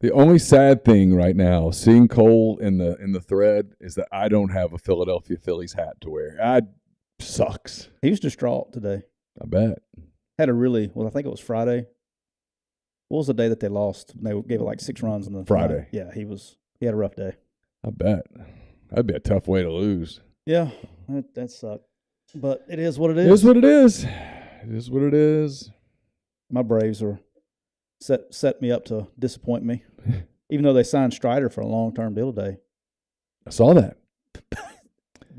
The only sad thing right now, seeing Cole in the thread, is that I don't have a Philadelphia Phillies hat to wear. Sucks. He was distraught today. I bet. Had a really I think it was Friday. What was the day that they lost? They gave it like 6 runs in the Friday. Night. Yeah, he had a rough day. I bet. That'd be a tough way to lose. Yeah, that sucked. But it is what it is. It is what it is. It is what it is. My Braves are set me up to disappoint me, even though they signed Strider for a long-term deal today. I saw that.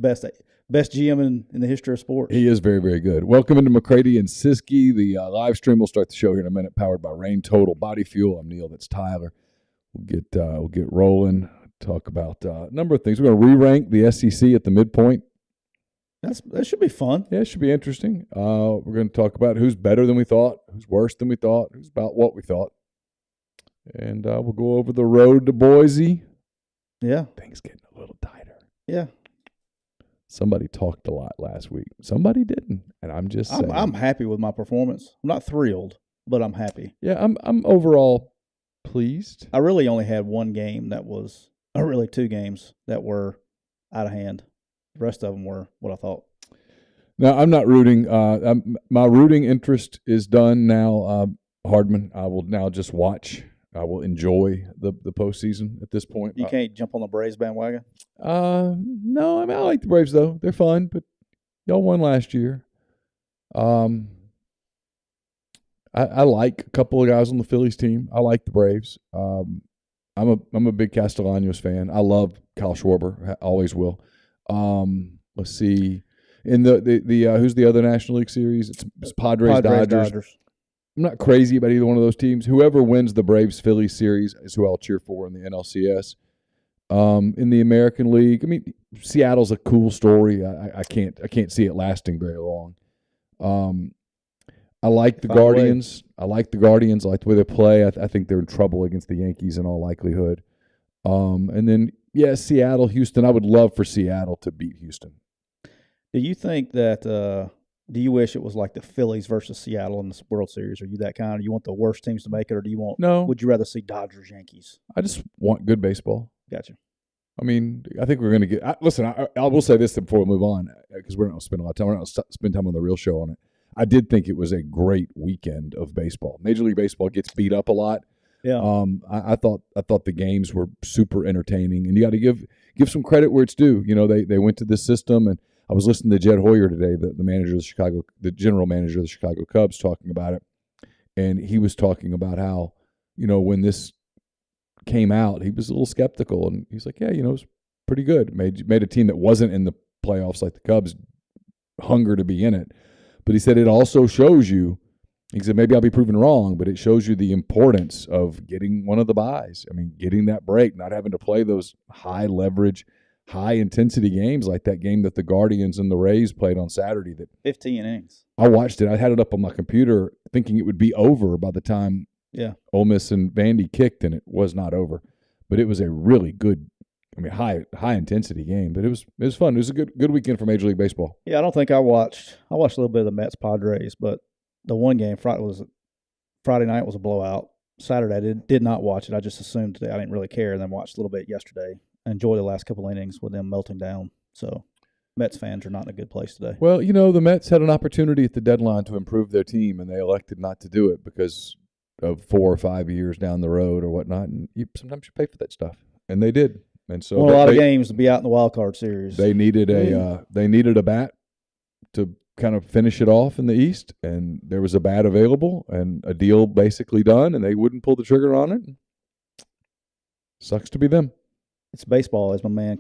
Best GM in the history of sports. He is very, very good. Welcome into McCready and Siskey. The live stream will start the show here in a minute, powered by Rain Total Body Fuel. I'm Neal. That's Tyler. We'll get rolling. Talk about a number of things. We're going to re-rank the SEC at the midpoint. That should be fun. Yeah, it should be interesting. We're going to talk about who's better than we thought, who's worse than we thought, who's about what we thought. And we'll go over the road to Boise. Yeah. Things getting a little tighter. Yeah. Somebody talked a lot last week. Somebody didn't. And I'm just saying. I'm happy with my performance. I'm not thrilled, but I'm happy. Yeah, I'm overall pleased. I really only had one game that was, or really 2 games that were out of hand. The rest of them were what I thought. No, I'm not rooting. My rooting interest is done now. Hardman, I will now just watch. I will enjoy the postseason at this point. You can't jump on the Braves bandwagon? No, I mean, I like the Braves, though. They're fun, but y'all won last year. I like a couple of guys on the Phillies team. I like the Braves. I'm a big Castellanos fan. I love Kyle Schwarber. I always will. Let's see. In the who's the other National League series? It's Padres Dodgers. I'm not crazy about either one of those teams. Whoever wins the Braves-Phillies series is who I'll cheer for in the NLCS. In the American League, I mean, Seattle's a cool story. I can't see it lasting very long. I like the Guardians. I like the Guardians. I like the way they play. I think they're in trouble against the Yankees in all likelihood. And then, yeah, Seattle, Houston. I would love for Seattle to beat Houston. Do you think that do you wish it was like the Phillies versus Seattle in the World Series? Are you that kind? Do you want the worst teams to make it, or do you want? No. Would you rather see Dodgers, Yankees? I just want good baseball. Gotcha. I mean, I think we're going to get. Listen, I will say this before we move on, because we're not going to spend a lot of time. We're not going to spend time on the real show on it. I did think it was a great weekend of baseball. Major League Baseball gets beat up a lot. Yeah. I thought the games were super entertaining, and you got to give some credit where it's due. You know, they went to this system, and I was listening to Jed Hoyer today, the general manager of the Chicago Cubs, talking about it, and he was talking about how, you know, when this came out, he was a little skeptical, and he's like, yeah, you know, it was pretty good. Made a team that wasn't in the playoffs like the Cubs hunger to be in it, but he said it also shows you. He said, maybe I'll be proven wrong, but it shows you the importance of getting one of the buys. I mean, getting that break, not having to play those high leverage, high intensity games like that game that the Guardians and the Rays played on Saturday. That 15 innings. I watched it. I had it up on my computer thinking it would be over by the time Ole Miss and Vandy kicked, and it was not over. But it was a really good, I mean, high intensity game. But it was fun. It was a good weekend for Major League Baseball. Yeah, I don't think I watched a little bit of the Mets Padres, but the one game Friday night was a blowout. Saturday I did not watch it. I just assumed today I didn't really care, and then watched a little bit yesterday. Enjoy the last couple innings with them melting down. So Mets fans are not in a good place today. Well, you know, the Mets had an opportunity at the deadline to improve their team, and they elected not to do it because of 4 or 5 years down the road or whatnot. And sometimes you pay for that stuff, and they did. And so a lot of games to be out in the wild card series. They needed a bat to kind of finish it off in the East, and there was a bat available and a deal basically done, and they wouldn't pull the trigger on it. Sucks to be them. It's baseball, as my man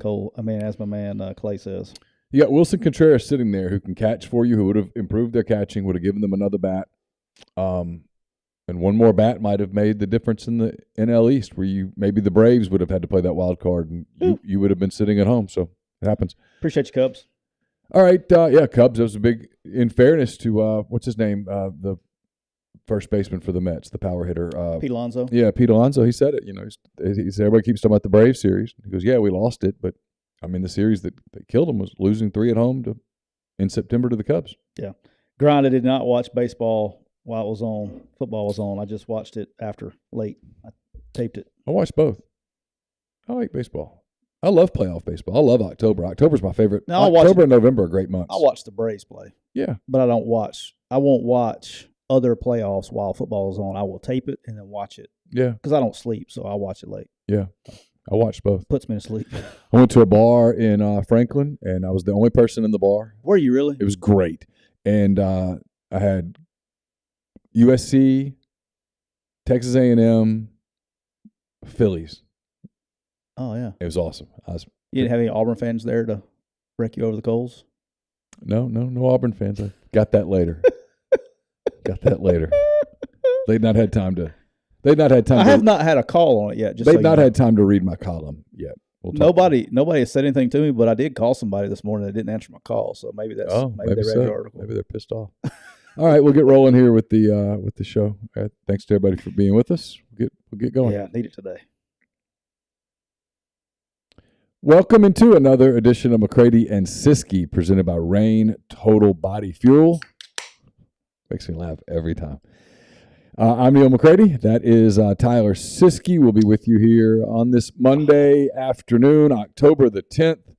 Clay says. You got Wilson Contreras sitting there who can catch for you, who would have improved their catching, would have given them another bat. And one more bat might have made the difference in the NL East, where maybe the Braves would have had to play that wild card, and you would have been sitting at home. So it happens. Appreciate you, Cubs. All right, Cubs. That was a big. In fairness to what's his name, the first baseman for the Mets, the power hitter, Pete Alonso. Yeah, Pete Alonso. He said it. You know, he said everybody keeps talking about the Braves series. He goes, "Yeah, we lost it, but I mean, the series that killed him was losing 3 at home in September to the Cubs." Yeah, Grind. I did not watch baseball while football was on. I just watched it after late. Taped it. I watched both. I like baseball. I love playoff baseball. I love October. October's my favorite. Now, October and November are great months. I watch the Braves play. Yeah. But I won't watch other playoffs while football is on. I will tape it and then watch it. Yeah. Because I don't sleep, so I watch it late. Yeah. I watched both. Puts me to sleep. I went to a bar in Franklin, and I was the only person in the bar. Were you really? It was great. And I had USC, Texas A&M, Phillies. Oh, yeah. It was awesome. You didn't have any Auburn fans there to wreck you over the coals? No Auburn fans. I got that later. They'd not had time to. I have not had a call on it yet. They've not had time to read my column yet. Nobody has said anything to me, but I did call somebody this morning that didn't answer my call. So maybe that's maybe they read the article. Maybe they're pissed off. All right, we'll get rolling here with the show. Thanks to everybody for being with us. We'll get going. Yeah, I need it today. Welcome into another edition of McCready and Siskey, presented by Rain Total Body Fuel. Makes me laugh every time. I'm Neal McCready. That is Tyler Siskey. We'll be with you here on this Monday afternoon, October the 10th.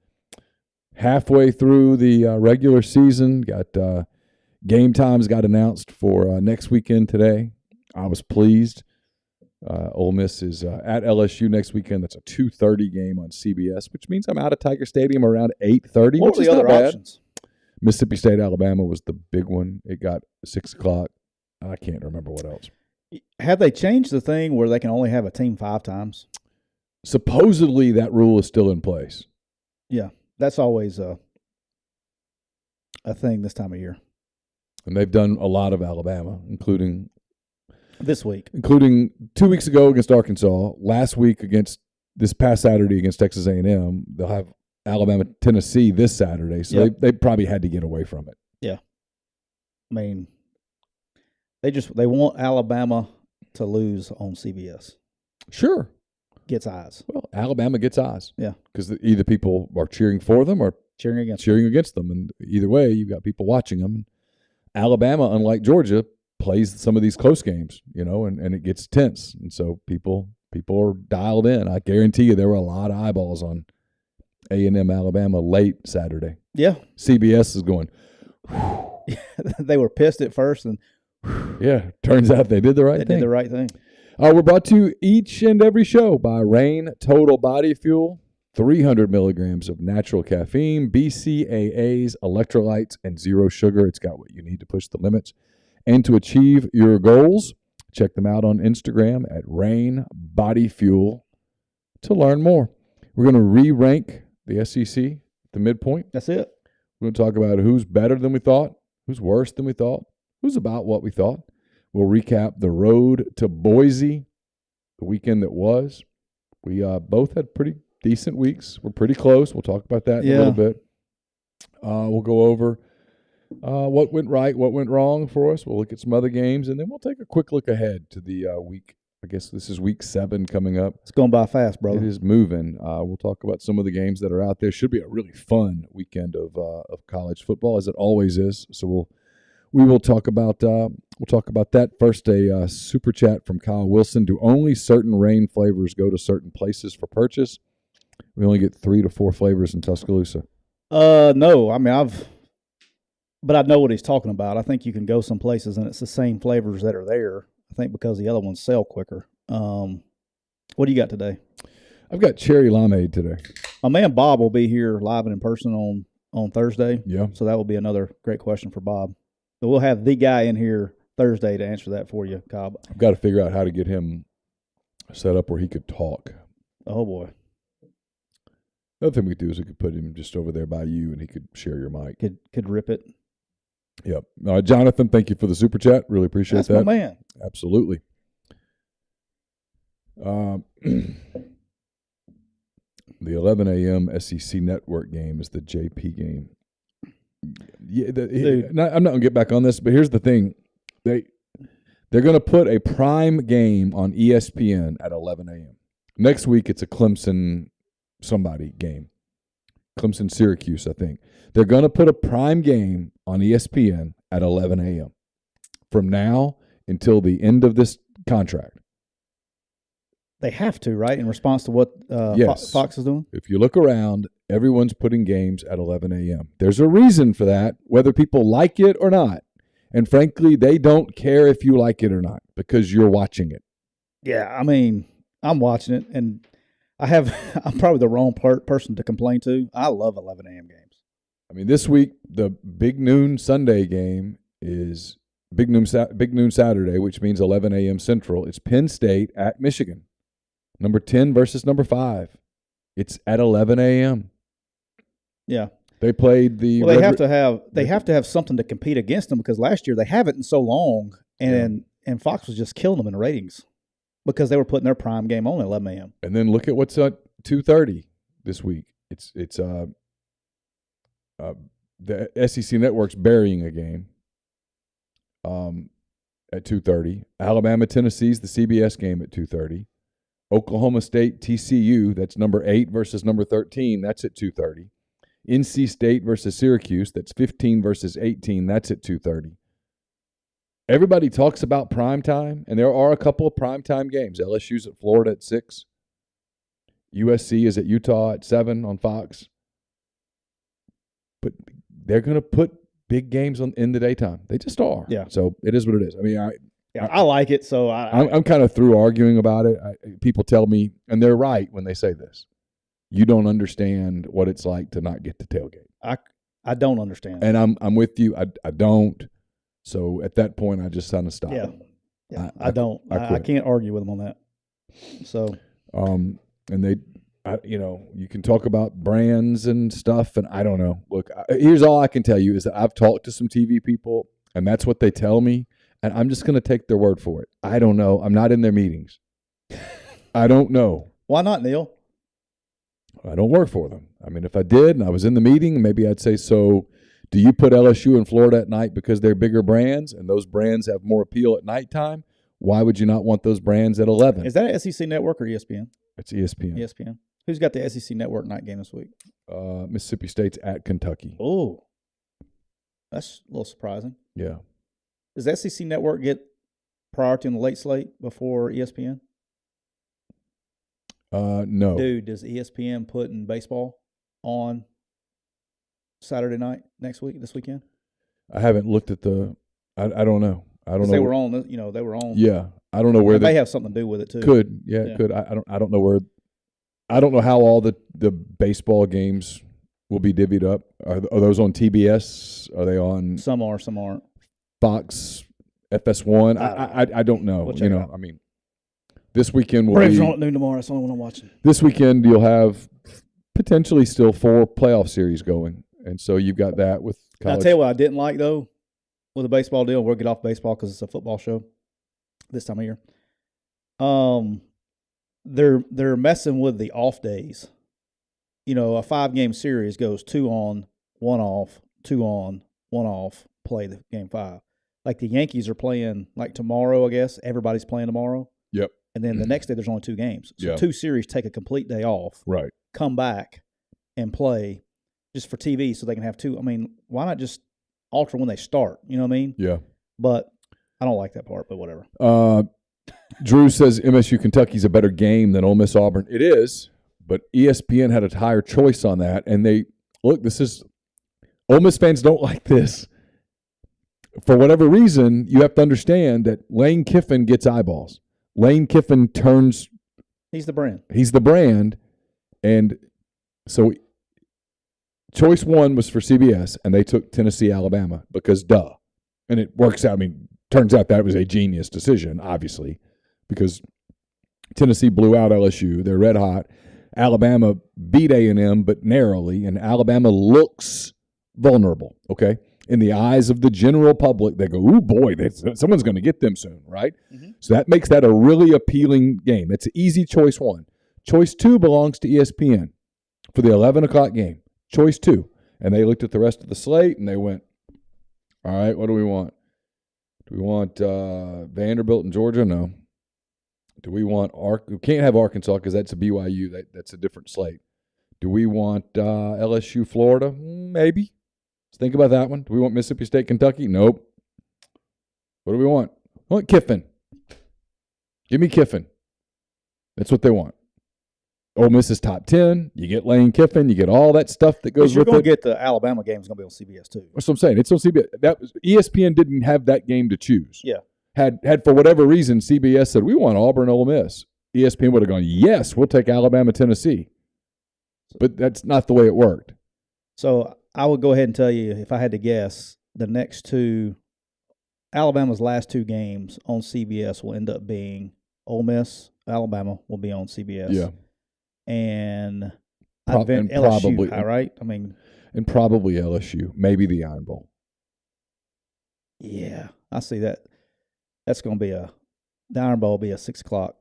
Halfway through the regular season. Got game times got announced for next weekend today. I was pleased. Ole Miss is at LSU next weekend. That's a 2:30 game on CBS, which means I'm out of Tiger Stadium around 8:30. What were the other options? Mississippi State, Alabama was the big one. It got 6 o'clock. I can't remember what else. Have they changed the thing where they can only have a team 5 times? Supposedly that rule is still in place. Yeah, that's always a thing this time of year. And they've done a lot of Alabama, including this week. Including 2 weeks ago against Arkansas, last week against this past Saturday against Texas A&M. They'll have Alabama, Tennessee this Saturday, so they probably had to get away from it. Yeah. I mean, they want Alabama to lose on CBS. Sure. Gets eyes. Well, Alabama gets eyes. Yeah. Because either people are cheering for them or cheering against them. And either way, you've got people watching them. Alabama, unlike Georgia, plays some of these close games, and it gets tense. And so people are dialed in. I guarantee you there were a lot of eyeballs on A&M Alabama late Saturday. Yeah. CBS is going, they were pissed at first. And yeah, turns out they did the right thing. They did the right thing. We're brought to you each and every show by Rain Total Body Fuel. 300 milligrams of natural caffeine, BCAAs, electrolytes, and zero sugar. It's got what you need to push the limits and to achieve your goals. Check them out on Instagram at Rain Body Fuel to learn more. We're going to re-rank the SEC at the midpoint. That's it. We're going to talk about who's better than we thought, who's worse than we thought, who's about what we thought. We'll recap the road to Boise, the weekend that was. We both had pretty decent weeks. We're pretty close. We'll talk about that in a little bit. We'll go over what went right, what went wrong for us. We'll look at some other games, and then we'll take a quick look ahead to the week. I guess this is week 7 coming up. It's going by fast, brother. It is moving. We'll talk about some of the games that are out there. Should be a really fun weekend of college football, as it always is. So we will talk about that. First, a super chat from Kyle Wilson. Do only certain Rain flavors go to certain places for purchase? We only get 3 to 4 flavors in Tuscaloosa. No. I mean, but I know what he's talking about. I think you can go some places and it's the same flavors that are there. I think because the other ones sell quicker. What do you got today? I've got cherry limeade today. My man Bob will be here live and in person on Thursday. Yeah. So that will be another great question for Bob. So we'll have the guy in here Thursday to answer that for you, Cobb. I've got to figure out how to get him set up where he could talk. Oh, boy. The other thing we could do is we could put him just over there by you, and he could share your mic. Could rip it. Yep. Jonathan, thank you for the super chat. Really appreciate that. That's my man. Absolutely. The 11 a.m. SEC Network game is the JP game. Yeah, I'm not going to get back on this, but here's the thing. They're going to put a prime game on ESPN at 11 a.m. Next week, it's a Clemson somebody game. Clemson Syracuse, I think. They're going to put a prime game on ESPN at 11 a.m. from now until the end of this contract. They have to, right? In response to what Yes. Fox is doing? If you look around, everyone's putting games at 11 a.m. There's a reason for that, whether people like it or not. And frankly, they don't care if you like it or not because you're watching it. Yeah, I mean, I'm watching it, and I'm probably the wrong person to complain to. I love 11 a.m. games. I mean, this week, the big noon Sunday game is big noon Saturday, which means 11 a.m. Central. It's Penn State at Michigan. Number 10 versus number 5. It's at 11 a.m. Yeah. They played the. Well, they have to have something to compete against them because last year they haven't in so long, and Fox was just killing them in the ratings because they were putting their prime game on at 11 a.m. And then look at what's at 2:30 this week. It's the SEC Network's burying a game. At 2:30, Alabama Tennessee's the CBS game at 2:30. Oklahoma State TCU, that's number 8 versus number 13, that's at 2:30. NC State versus Syracuse, that's 15 versus 18, that's at 2:30. Everybody talks about prime time, and there are a couple of primetime games. LSU's at Florida at 6. USC is at Utah at 7 on Fox. But they're going to put big games in the daytime. They just are. Yeah. So it is what it is. I mean, I like it, so I'm kind of through arguing about it. People tell me, and they're right when they say this, you don't understand what it's like to not get to tailgate. I don't understand. And I'm with you. I don't. So at that point, I just kind of stop. Yeah. I don't. I can't argue with them on that. So. And you can talk about brands and stuff, and I don't know. Look, here's all I can tell you is that I've talked to some TV people, and that's what they tell me, and I'm just going to take their word for it. I don't know. I'm not in their meetings. I don't know. Why not, Neal? I don't work for them. I mean, if I did and I was in the meeting, maybe I'd say, so do you put LSU and Florida at night because they're bigger brands and those brands have more appeal at nighttime? Why would you not want those brands at 11? Is that an SEC Network or ESPN? It's ESPN. ESPN. Who's got the SEC Network night game this week? Mississippi State's at Kentucky. Oh, that's a little surprising. Yeah. Does the SEC Network get priority on the late slate before ESPN? No. Dude, does ESPN put in baseball on Saturday night this weekend? I haven't looked at the. I don't know. I don't know. They were on. They were on. Yeah, I don't know where they have something to do with it too. Could yeah. Could I don't know where. I don't know how all the baseball games will be divvied up. Are those on TBS? Are they on? Some are, some aren't. Fox, FS1. I don't know. We'll I mean, this weekend will Braves be are on at noon tomorrow. That's the only one I'm watching. This weekend you'll have potentially still 4 playoff series going, and so you've got that with college. I'll tell you what I didn't like though with the baseball deal. We'll get off baseball because it's a football show this time of year. They're messing with the off days. A 5-game series goes 2 on, 1 off, 2 on, 1 off, play the game 5. Like the Yankees are playing like tomorrow, I guess. Everybody's playing tomorrow. Yep. And then the next day there's only 2 games. So 2 series take a complete day off. Right. Come back and play just for TV so they can have 2. I mean, why not just alter when they start? You know what I mean? Yeah. But I don't like that part, but whatever. Drew says MSU Kentucky's a better game than Ole Miss Auburn. It is, but ESPN had a higher choice on that. And Ole Miss fans don't like this. For whatever reason, you have to understand that Lane Kiffin gets eyeballs. Lane Kiffin turns. He's the brand. He's the brand. And so choice 1 was for CBS, and they took Tennessee, Alabama, because duh. And it works out. I mean, turns out that was a genius decision, obviously, because Tennessee blew out LSU. They're red hot. Alabama beat A&M, but narrowly, and Alabama looks vulnerable, okay? In the eyes of the general public, they go, ooh, boy, someone's going to get them soon, right? Mm-hmm. So that makes that a really appealing game. It's an easy choice 1. Choice 2 belongs to ESPN for the 11 o'clock game. Choice 2. And they looked at the rest of the slate, and they went, all right, what do we want? Do we want Vanderbilt and Georgia? No. Do we want we can't have Arkansas because that's a BYU. That's a different slate. Do we want LSU, Florida? Maybe. Let's think about that one. Do we want Mississippi State, Kentucky? Nope. What do we want? I want Kiffin. Give me Kiffin. That's what they want. Ole Miss is top 10. You get Lane Kiffin. You get all that stuff that goes with it. You're going to get the Alabama game. It's going to be on CBS too. That's what I'm saying. It's on CBS. ESPN didn't have that game to choose. Yeah. Had for whatever reason, CBS said, we want Auburn, Ole Miss. ESPN would have gone, yes, we'll take Alabama, Tennessee. But that's not the way it worked. So I would go ahead and tell you, if I had to guess, the next two, Alabama's last two games on CBS will end up being Ole Miss, Alabama will be on CBS. Yeah. And and LSU, probably, right? I mean, and probably LSU, maybe the Iron Bowl. Yeah, I see that. That's going to be the Iron Bowl will be a 6 o'clock.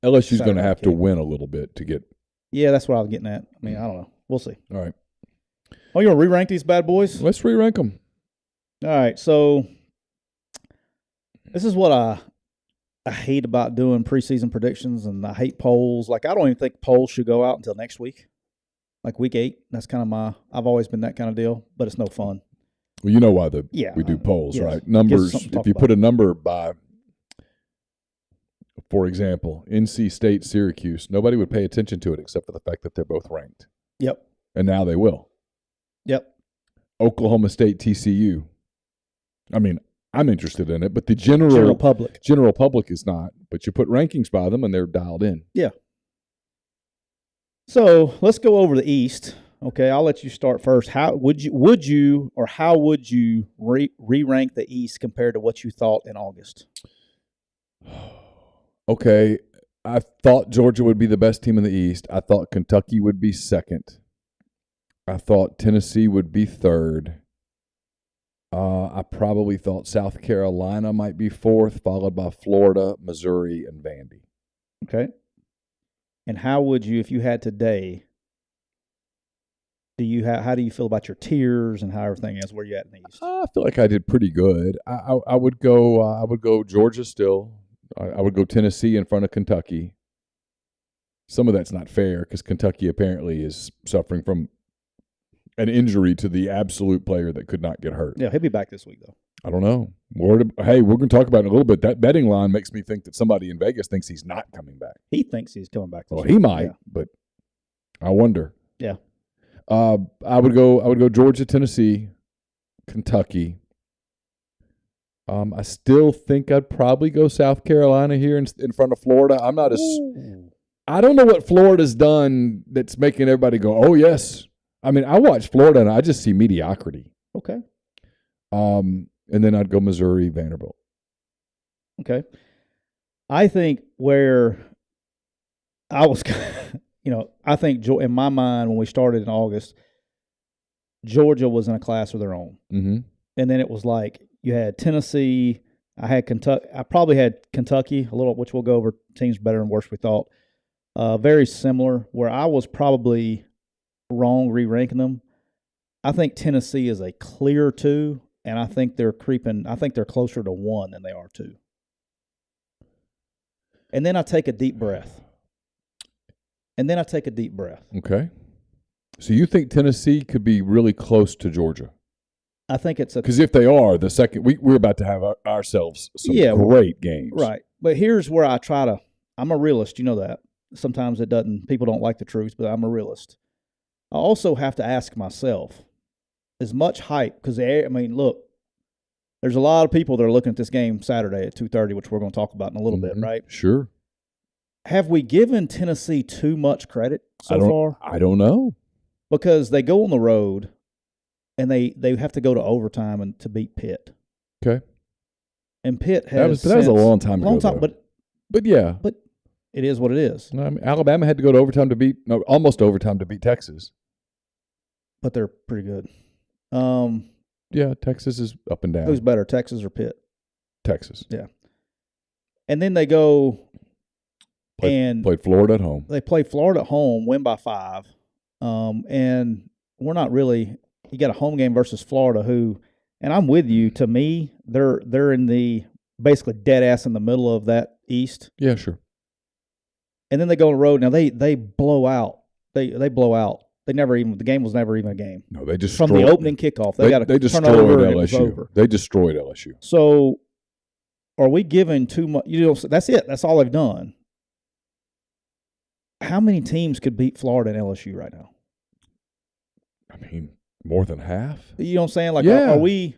LSU's going to have to win a little bit to get. Yeah, that's what I was getting at. I mean, I don't know. We'll see. All right. Oh, you want to re-rank these bad boys? Let's re-rank them. All right. So this is what I hate about doing preseason predictions, and I hate polls. Like, I don't even think polls should go out until next week, like week 8. That's kind of I've always been that kind of deal, but it's no fun. Well, you know why we do polls, yes. right? Numbers. If you put a number by, for example, NC State, Syracuse, nobody would pay attention to it except for the fact that they're both ranked. Yep. And now they will. Yep. Oklahoma State, TCU. I mean, I'm interested in it, but the general public is not. But you put rankings by them, and they're dialed in. Yeah. So let's go over the East. Okay, I'll let you start first. How would you re-rank the East compared to what you thought in August? Okay, I thought Georgia would be the best team in the East. I thought Kentucky would be second. I thought Tennessee would be third. I probably thought South Carolina might be fourth, followed by Florida, Missouri, and Vandy. Okay. And how would you, if you had today, how do you feel about your tiers and how everything is? Where you at in the East? I feel like I did pretty good. I would go Georgia still. I would go Tennessee in front of Kentucky. Some of that's not fair because Kentucky apparently is suffering from an injury to the absolute player that could not get hurt. Yeah, he'll be back this week, though. I don't know. Hey, we're going to talk about it in a little bit. That betting line makes me think that somebody in Vegas thinks he's not coming back. He thinks he's coming back this week. He might, but I wonder. Yeah. I would go Georgia, Tennessee, Kentucky. I still think I'd probably go South Carolina here in front of Florida. I don't know what Florida's done that's making everybody go, oh, yes. I mean, I watch Florida, and I just see mediocrity. Okay. And then I'd go Missouri, Vanderbilt. Okay. I think where I was, I think in my mind when we started in August, Georgia was in a class of their own. Mm-hmm. And then it was like you had Tennessee. I had Kentucky. I probably had Kentucky a little, which we'll go over teams better and worse we thought. Very similar, where I was probably wrong re-ranking them. I think Tennessee is a clear 2, and I think they're creeping. I think they're closer to 1 than they are 2. And then I take a deep breath. Okay. So you think Tennessee could be really close to Georgia? I think it's because if they are, the second we're about to have ourselves some great games, right? But here's where I try to. I'm a realist, you know that. Sometimes it doesn't. People don't like the truth, but I'm a realist. I also have to ask myself, as much hype because look, there's a lot of people that are looking at this game Saturday at 2:30, which we're going to talk about in a little bit, right? Sure. Have we given Tennessee too much credit so far? I don't know. Because they go on the road and they have to go to overtime and to beat Pitt. Okay. And Pitt has that was a long time ago. But yeah. But it is what it is. I mean, Alabama had to go to overtime almost overtime to beat Texas. But they're pretty good. Yeah, Texas is up and down. Who's better, Texas or Pitt? Texas. Yeah. And then they go played Florida at home. They play Florida at home, win by 5. And we're not really – you got a home game versus Florida who – and I'm with you. To me, they're in the basically dead ass in the middle of that East. Yeah, sure. And then they go on the road. Now, they blow out. They blow out. The game was never even a game. No, they destroyed. From the opening kickoff. They destroyed LSU. They destroyed LSU. So, are we giving too much? That's it. That's all they've done. How many teams could beat Florida and LSU right now? I mean, more than half. You know what I'm saying? Like, Yeah. are we?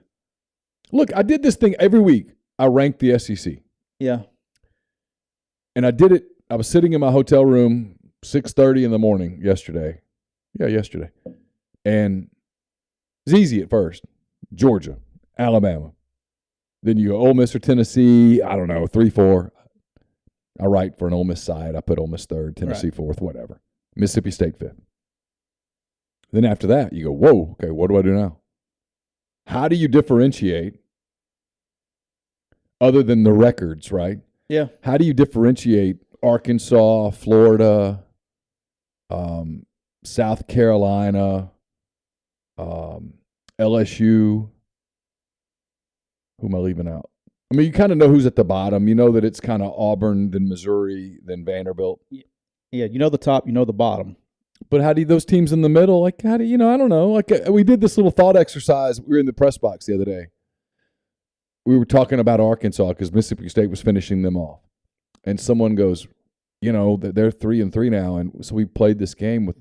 Look, I did this thing every week. I ranked the SEC. Yeah. And I did it. I was sitting in my hotel room 6:30 in the morning yesterday. Yeah, yesterday. And it's easy at first. Georgia, Alabama. Then you go Ole Miss or Tennessee. I don't know, 3, 4. I write for an Ole Miss side. I put Ole Miss 3rd, Tennessee 4th, whatever. Mississippi State 5th. Then after that, you go, whoa, okay, what do I do now? How do you differentiate other than the records, right? Yeah. How do you differentiate Arkansas, Florida, South Carolina, LSU? Who am I leaving out? I mean, you kind of know who's at the bottom. You know that it's kind of Auburn, then Missouri, then Vanderbilt. Yeah, you know the top, you know the bottom. But how do those teams in the middle, like, how do you know? I don't know. Like, we did this little thought exercise. We were in the press box the other day. We were talking about Arkansas because Mississippi State was finishing them off. And someone goes, you know, they're 3-3 now. And so we played this game with,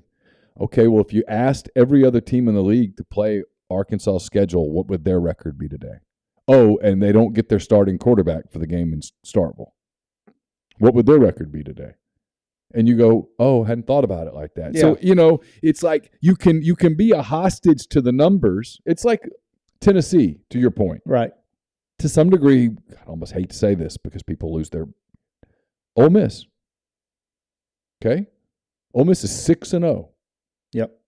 okay, well, if you asked every other team in the league to play Arkansas' schedule, what would their record be today? Oh, and they don't get their starting quarterback for the game in Starkville. What would their record be today? And you go, oh, hadn't thought about it like that. Yeah. So, you know, it's like you can be a hostage to the numbers. It's like Tennessee, to your point. Right. To some degree, I almost hate to say this because people lose their Ole Miss. Okay? Ole Miss is 6-0. Yep.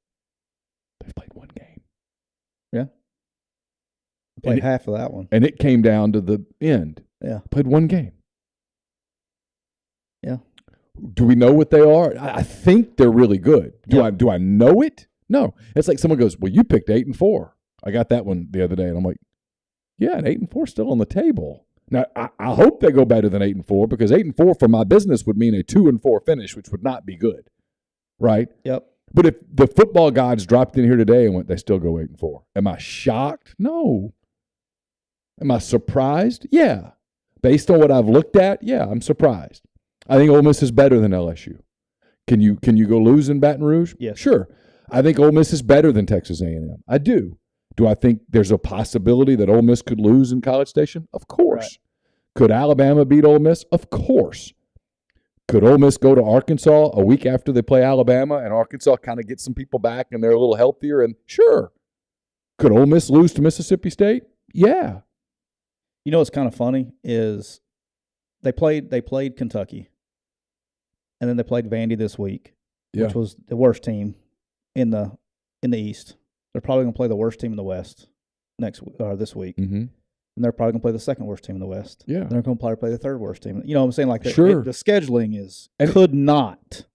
They've played one game. Yeah. Played half of that one. And it came down to the end. Yeah. Played one game. Yeah. Do we know what they are? I think they're really good. Do I know it? No. It's like someone goes, well, you picked 8-4. I got that one the other day, and I'm like, yeah, and 8-4 still on the table. Now, I hope they go better than 8-4 because 8-4 for my business would mean a 2-4 finish, which would not be good, right? Yep. But if the football gods dropped in here today and went, they still go 8-4. Am I shocked? No. Am I surprised? Yeah. Based on what I've looked at, yeah, I'm surprised. I think Ole Miss is better than LSU. Can you go lose in Baton Rouge? Yes. Sure. I think Ole Miss is better than Texas A&M. I do. Do I think there's a possibility that Ole Miss could lose in College Station? Of course. Right. Could Alabama beat Ole Miss? Of course. Could Ole Miss go to Arkansas a week after they play Alabama and Arkansas kind of get some people back and they're a little healthier? And sure. Could Ole Miss lose to Mississippi State? Yeah. You know what's kind of funny is they played Kentucky, and then they played Vandy this week, which was the worst team in the East. They're probably going to play the worst team in the West this week. Mm-hmm. And they're probably going to play the second worst team in the West. Yeah. They're going to probably play the third worst team. You know what I'm saying? Like sure. The scheduling could not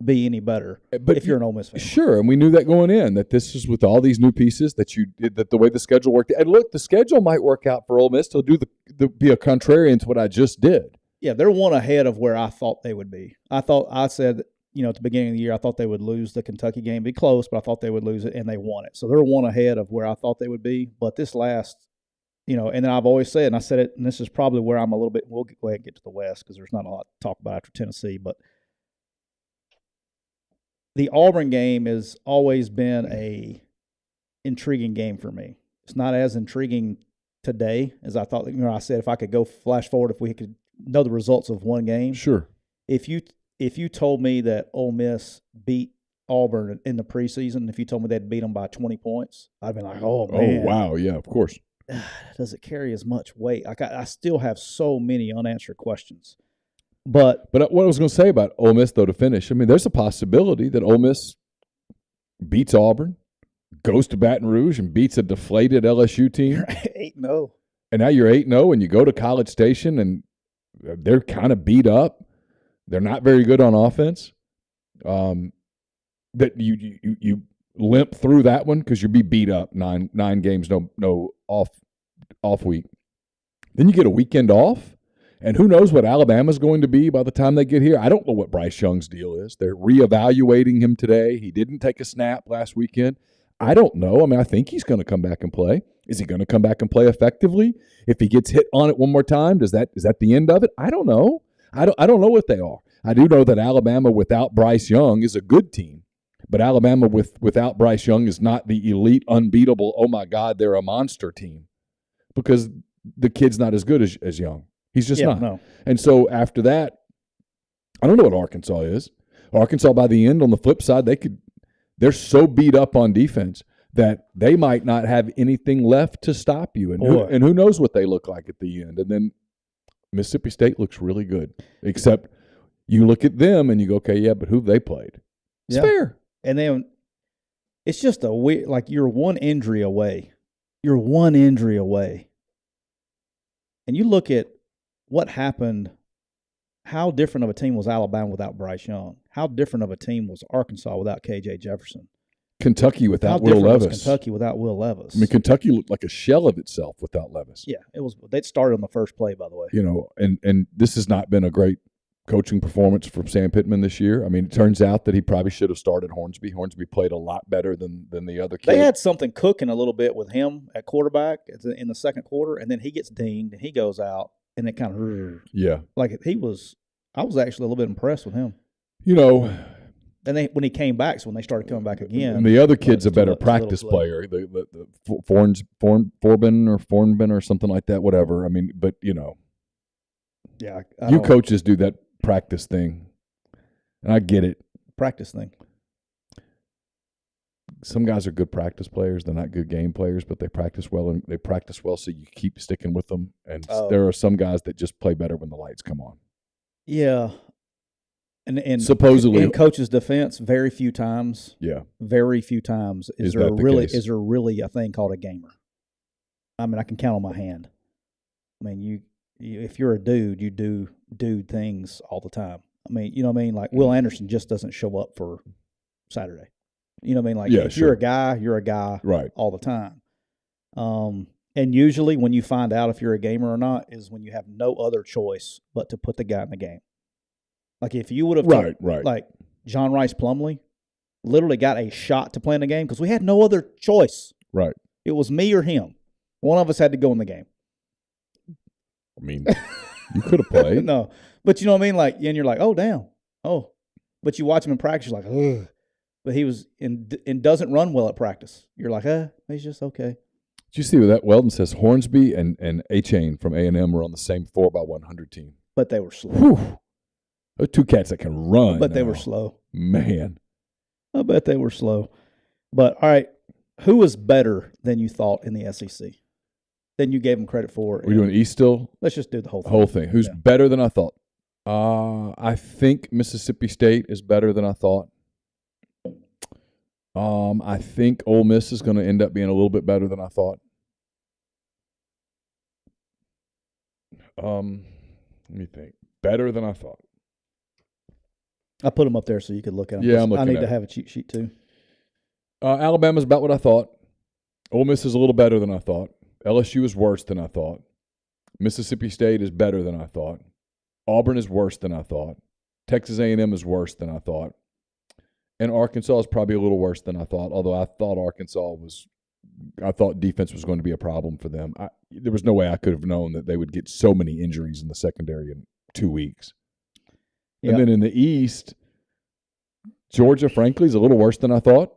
be any better if you're an Ole Miss fan. Sure, and we knew that going in, that this is with all these new pieces that the way the schedule worked. And look, the schedule might work out for Ole Miss to be a contrarian to what I just did. Yeah, they're one ahead of where I thought they would be. I said, you know, at the beginning of the year, I thought they would lose the Kentucky game. Be close, but I thought they would lose it, and they won it. So they're one ahead of where I thought they would be. But this last, you know, and then I've always said, and I said it, and this is probably where I'm a little bit, we'll go ahead and get to the West because there's not a lot to talk about after Tennessee, but the Auburn game has always been a intriguing game for me. It's not as intriguing today as I thought. You know, I said if I could go flash forward, if we could know the results of one game. Sure. If you told me that Ole Miss beat Auburn in the preseason, if you told me they'd beat them by 20 points, I'd be like, oh, man. Oh, wow, yeah, of course. Does it carry as much weight? Like I still have so many unanswered questions. But what I was going to say about Ole Miss, though, to finish, I mean, there's a possibility that Ole Miss beats Auburn, goes to Baton Rouge, and beats a deflated LSU team. You're 8-0. And now you're 8-0, and you go to College Station, and they're kind of beat up. They're not very good on offense. That you limp through that one because you'll be beat up 9 games, no off week. Then you get a weekend off. And who knows what Alabama's going to be by the time they get here. I don't know what Bryce Young's deal is. They're reevaluating him today. He didn't take a snap last weekend. I don't know. I mean, I think he's going to come back and play. Is he going to come back and play effectively? If he gets hit on it one more time, is that the end of it? I don't know. I don't know what they are. I do know that Alabama without Bryce Young is a good team, but Alabama without Bryce Young is not the elite, unbeatable, oh my God, they're a monster team, because the kid's not as good as Young. He's just not. No. And so after that, I don't know what Arkansas is. Arkansas, by the end, on the flip side, they're so beat up on defense that they might not have anything left to stop you. And who knows what they look like at the end. And then Mississippi State looks really good, except you look at them and you go, okay, yeah, but who've they played? It's fair. And then it's just a weird, like you're one injury away. You're one injury away. And you look at what happened, how different of a team was Alabama without Bryce Young? How different of a team was Arkansas without K.J. Jefferson? Kentucky without Will Levis. Levis. Was Kentucky without Will Levis. I mean, Kentucky looked like a shell of itself without Levis. Yeah, it was. They started on the first play, by the way. You know, and this has not been a great coaching performance from Sam Pittman this year. I mean, it turns out that he probably should have started Hornsby. Hornsby played a lot better than the other kid. They had something cooking a little bit with him at quarterback in the second quarter, and then he gets dinged and he goes out, and it kind of like I was actually a little bit impressed with him. You know. And when he came back, so when they started coming back again. And the other kid's a better practice player, the Fornben or something like that, whatever. I mean, but, you know. Yeah. You coaches do that practice thing, and I get it. Practice thing. Some guys are good practice players. They're not good game players, but they practice well, and they practice well, so you keep sticking with them. And there are some guys that just play better when the lights come on. Yeah. And supposedly, in coach's defense, very few times is there really a thing called a gamer. I mean, I can count on my hand. I mean, you if you're a dude, you do dude things all the time. I mean, you know what I mean? Like Will Anderson just doesn't show up for Saturday. You know what I mean? Like if you're a guy right all the time. And usually when you find out if you're a gamer or not is when you have no other choice but to put the guy in the game. Like if you would have like John Rice Plumlee literally got a shot to play in the game because we had no other choice. Right. It was me or him. One of us had to go in the game. I mean, you could have played. No. But you know what I mean? Like, and you're like, oh, damn. Oh. But you watch him in practice, you're like, ugh. But he was and doesn't run well at practice. You're like, he's just okay. Did you see that Weldon says Hornsby and A-Chain from A&M were on the same 4x100 team? But they were slow. Whew. Those two cats that can run. But they were slow. Man. I bet they were slow. But, all right, who was better than you thought in the SEC? Than you gave them credit for? We're doing East still? Let's just do the whole thing. Who's better than I thought? I think Mississippi State is better than I thought. I think Ole Miss is going to end up being a little bit better than I thought. Let me think. Better than I thought. I put them up there so you could look at them. Yeah, I'm looking at it. I need to have a cheat sheet too. Alabama's about what I thought. Ole Miss is a little better than I thought. LSU is worse than I thought. Mississippi State is better than I thought. Auburn is worse than I thought. Texas A&M is worse than I thought. And Arkansas is probably a little worse than I thought, although I thought defense was going to be a problem for them. There was no way I could have known that they would get so many injuries in the secondary in 2 weeks. Yep. And then in the East, Georgia, frankly, is a little worse than I thought.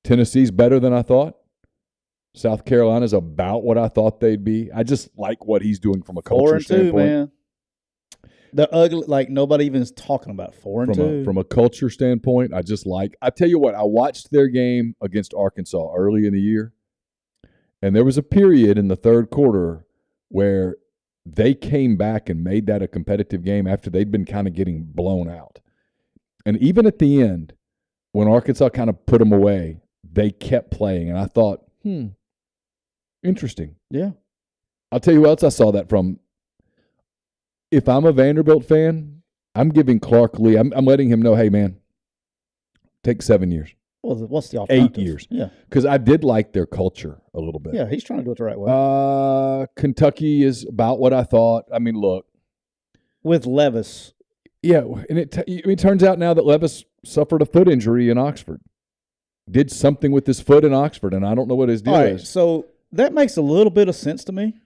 Tennessee's better than I thought. South Carolina's about what I thought they'd be. I just like what he's doing from a culture standpoint. 4-2, man. The ugly, like nobody even is talking about 4-2. From a culture standpoint, I just like. I tell you what, I watched their game against Arkansas early in the year, and there was a period in the third quarter where they came back and made that a competitive game after they'd been kind of getting blown out. And even at the end, when Arkansas kind of put them away, they kept playing. And I thought, interesting. Yeah. I'll tell you who else I saw that from. If I'm a Vanderbilt fan, I'm giving Clark Lee, I'm letting him know, hey, man, take 7 years. Well, what's the alternative? 8 years. Yeah. Because I did like their culture a little bit. Yeah, he's trying to do it the right way. Kentucky is about what I thought. I mean, look. With Levis. Yeah, and it turns out now that Levis suffered a foot injury in Oxford. Did something with his foot in Oxford, and I don't know what his deal is. So that makes a little bit of sense to me.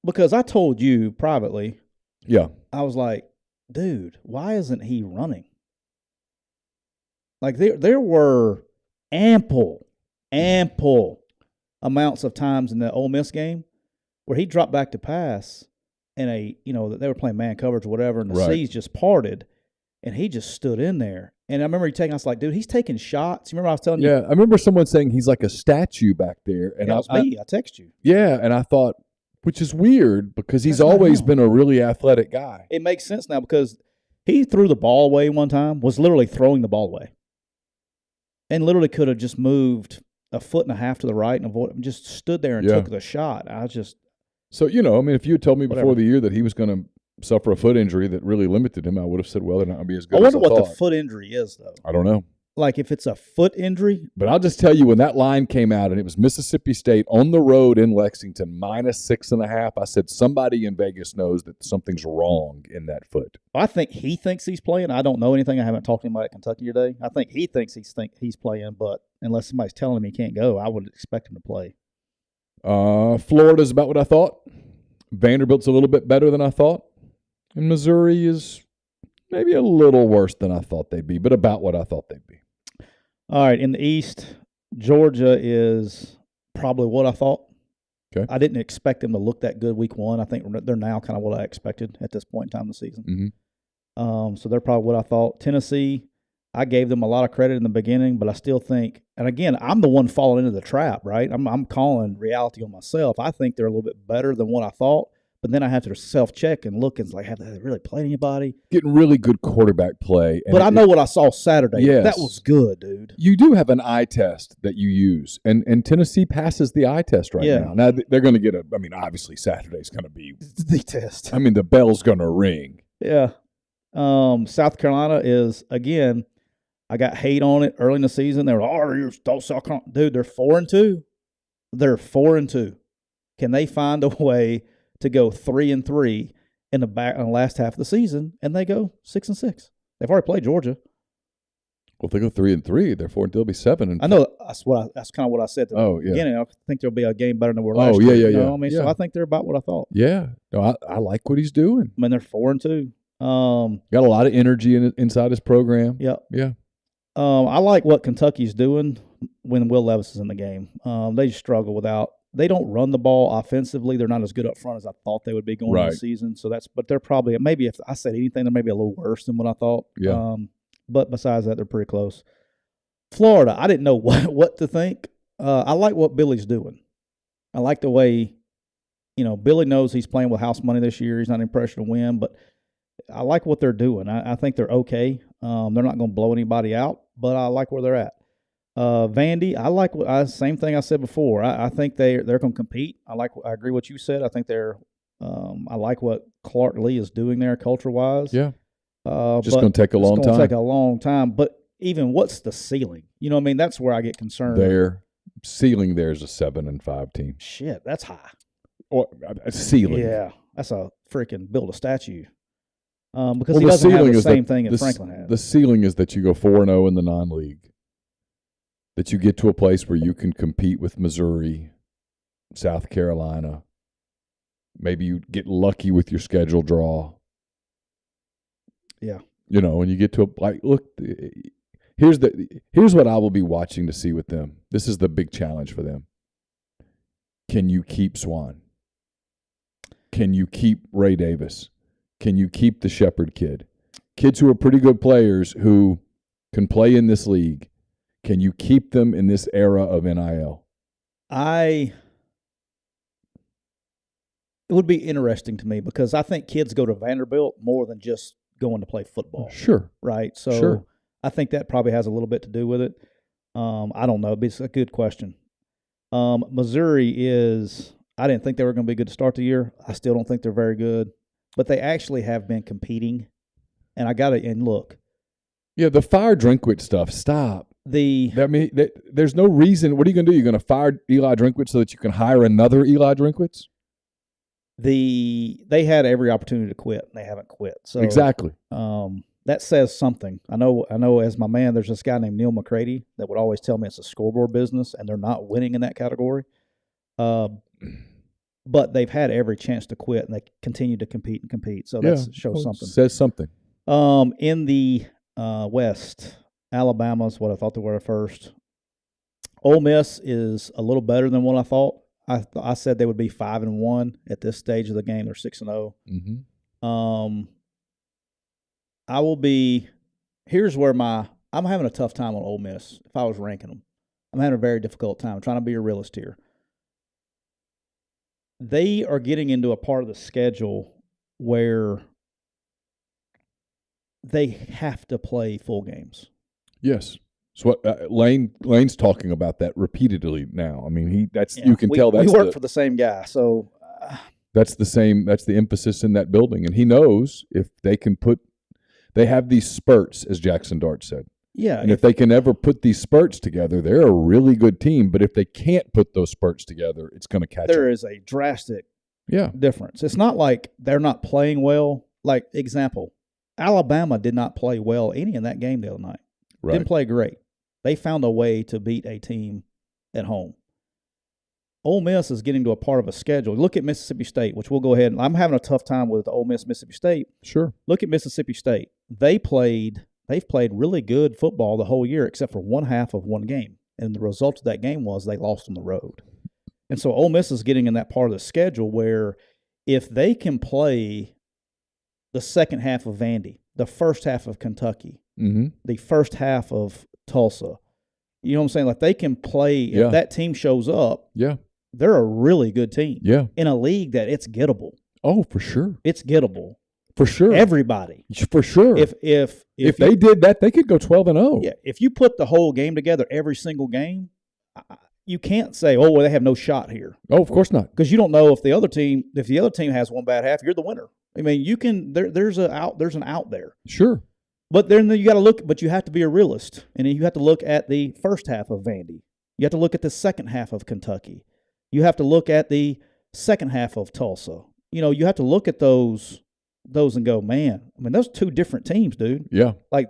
Because I told you privately. Yeah. I was like, dude, why isn't he running? Like there were ample amounts of times in the Ole Miss game where he dropped back to pass and they were playing man coverage or whatever, and the seas just parted, and he just stood in there. And I remember I was like, dude, he's taking shots. You remember I was telling you? Yeah, I remember someone saying he's like a statue back there. And that was me. I text you. Yeah, and I thought, which is weird because he's always been a really athletic guy. It makes sense now because he threw the ball away one time, was literally throwing the ball away, and literally could have just moved a foot and a half to the right and just stood there and took the shot. So, if you had told me before the year that he was going to suffer a foot injury that really limited him, I would have said, well, they're not going to be as good as I thought. I wonder what the foot injury is, though. I don't know. Like, if it's a foot injury. But I'll just tell you, when that line came out and it was Mississippi State on the road in Lexington, -6.5, I said, somebody in Vegas knows that something's wrong in that foot. I think he thinks he's playing. I don't know anything. I haven't talked to him about Kentucky today. I think he thinks he's playing, but unless somebody's telling him he can't go, I would expect him to play. Florida's about what I thought. Vanderbilt's a little bit better than I thought. And Missouri is maybe a little worse than I thought they'd be, but about what I thought they'd be. All right, in the East, Georgia is probably what I thought. Okay. I didn't expect them to look that good week one. I think they're now kind of what I expected at this point in time of the season. Mm-hmm. So they're probably what I thought. Tennessee, I gave them a lot of credit in the beginning, but I still think, and again, I'm the one falling into the trap, right? I'm calling reality on myself. I think they're a little bit better than what I thought. But then I have to self-check and look and like, have they really played anybody? Getting really good quarterback play. But I know what I saw Saturday. Yes. That was good, dude. You do have an eye test that you use, and Tennessee passes the eye test now. Now, they're going to get obviously Saturday's going to be the test. The bell's going to ring. Yeah. South Carolina is, again, I got hate on it early in the season. They were, you're South Carolina. Dude, they're 4-2. They're 4-2. Can they find a way to go 3-3 in the last half of the season, and they go 6-6. They've already played Georgia. Well, if they go 3-3, they'll be 7. I know that's kind of what I said at the beginning. I think there'll be a game better than we're last year. You know what I mean? So I think they're about what I thought. Yeah, no, I like what he's doing. They're 4-2. Got a lot of energy inside his program. Yeah. I like what Kentucky's doing when Will Levis is in the game. They just struggle without. They don't run the ball offensively. They're not as good up front as I thought they would be going into the season. So but they're probably, maybe if I said anything, they're maybe a little worse than what I thought. Yeah. But besides that, they're pretty close. Florida, I didn't know what to think. I like what Billy's doing. I like the way, Billy knows he's playing with house money this year. He's not in pressure to win, but I like what they're doing. I think they're okay. They're not going to blow anybody out, but I like where they're at. Vandy, I like same thing I said before. I think they're going to compete. I agree what you said. I think they're. I like what Clark Lee is doing there, culture wise. Yeah. Just going to take a long time. It's going to take a long time. But even what's the ceiling? That's where I get concerned. Their ceiling there is a 7-5 team. Shit, that's high. Or a ceiling. Yeah, that's a freaking build a statue. Because he doesn't have the same thing that Franklin had. The ceiling is that you go 4-0 in the non-league. That you get to a place where you can compete with Missouri, South Carolina. Maybe you get lucky with your schedule draw. Yeah. And you get to look, here's what I will be watching to see with them. This is the big challenge for them. Can you keep Swan? Can you keep Ray Davis? Can you keep the Shepherd kid? Kids who are pretty good players who can play in this league. Can you keep them in this era of NIL? It would be interesting to me because I think kids go to Vanderbilt more than just going to play football. Sure. Right? So I think that probably has a little bit to do with it. I don't know. It's a good question. Missouri I didn't think they were going to be good to start the year. I still don't think they're very good. But they actually have been competing. And look. Yeah, the fire Drinkwitz stuff, stop. There's no reason. What are you going to do? You're going to fire Eli Drinkwitz so that you can hire another Eli Drinkwitz? They had every opportunity to quit, and they haven't quit. So exactly. That says something. I know. As my man, there's this guy named Neal McCready that would always tell me it's a scoreboard business, and they're not winning in that category. But they've had every chance to quit, and they continue to compete. So that shows something. Says something. In the West, Alabama's what I thought they were at first. Ole Miss is a little better than what I thought. I said they would be 5-1 at this stage of the game. They're 6-0. Mm-hmm. I will be. Here's where I'm having a tough time on Ole Miss. If I was ranking them, I'm having a very difficult time. I'm trying to be a realist here. They are getting into a part of the schedule where they have to play full games. Yes. So what Lane's talking about that repeatedly now. I mean, you can tell we work for the same guy, so that's the emphasis in that building, and he knows if they have these spurts, as Jackson Dart said. Yeah, and if they can ever put these spurts together, they're a really good team. But if they can't put those spurts together, it's going to catch. There is a drastic difference. It's not like they're not playing well. Like example, Alabama did not play well any in that game the other night. Right. Didn't play great. They found a way to beat a team at home. Ole Miss is getting to a part of a schedule. Look at Mississippi State, which we'll go ahead and I'm having a tough time with Ole Miss, Mississippi State. Sure. Look at Mississippi State. They've played really good football the whole year except for one half of one game. And the result of that game was they lost on the road. And so Ole Miss is getting in that part of the schedule where if they can play the second half of Vandy, the first half of Kentucky, the first half of Tulsa, you know what I'm saying? Like they can play if that team shows up. Yeah. They're a really good team. Yeah. In a league that it's gettable. Oh, for sure. It's gettable. For sure. Everybody. For sure. If they did that, they could go 12-0. Yeah. If you put the whole game together, every single game, you can't say, "Oh, well, they have no shot here." Oh, of course not. Because you don't know if the other team has one bad half, you're the winner. I mean, you can. There's an out there. Sure. But then you got to look. But you have to be a realist, and you have to look at the first half of Vandy. You have to look at the second half of Kentucky. You have to look at the second half of Tulsa. You know, you have to look at those and go, man. I mean, those two different teams, dude. Yeah. Like,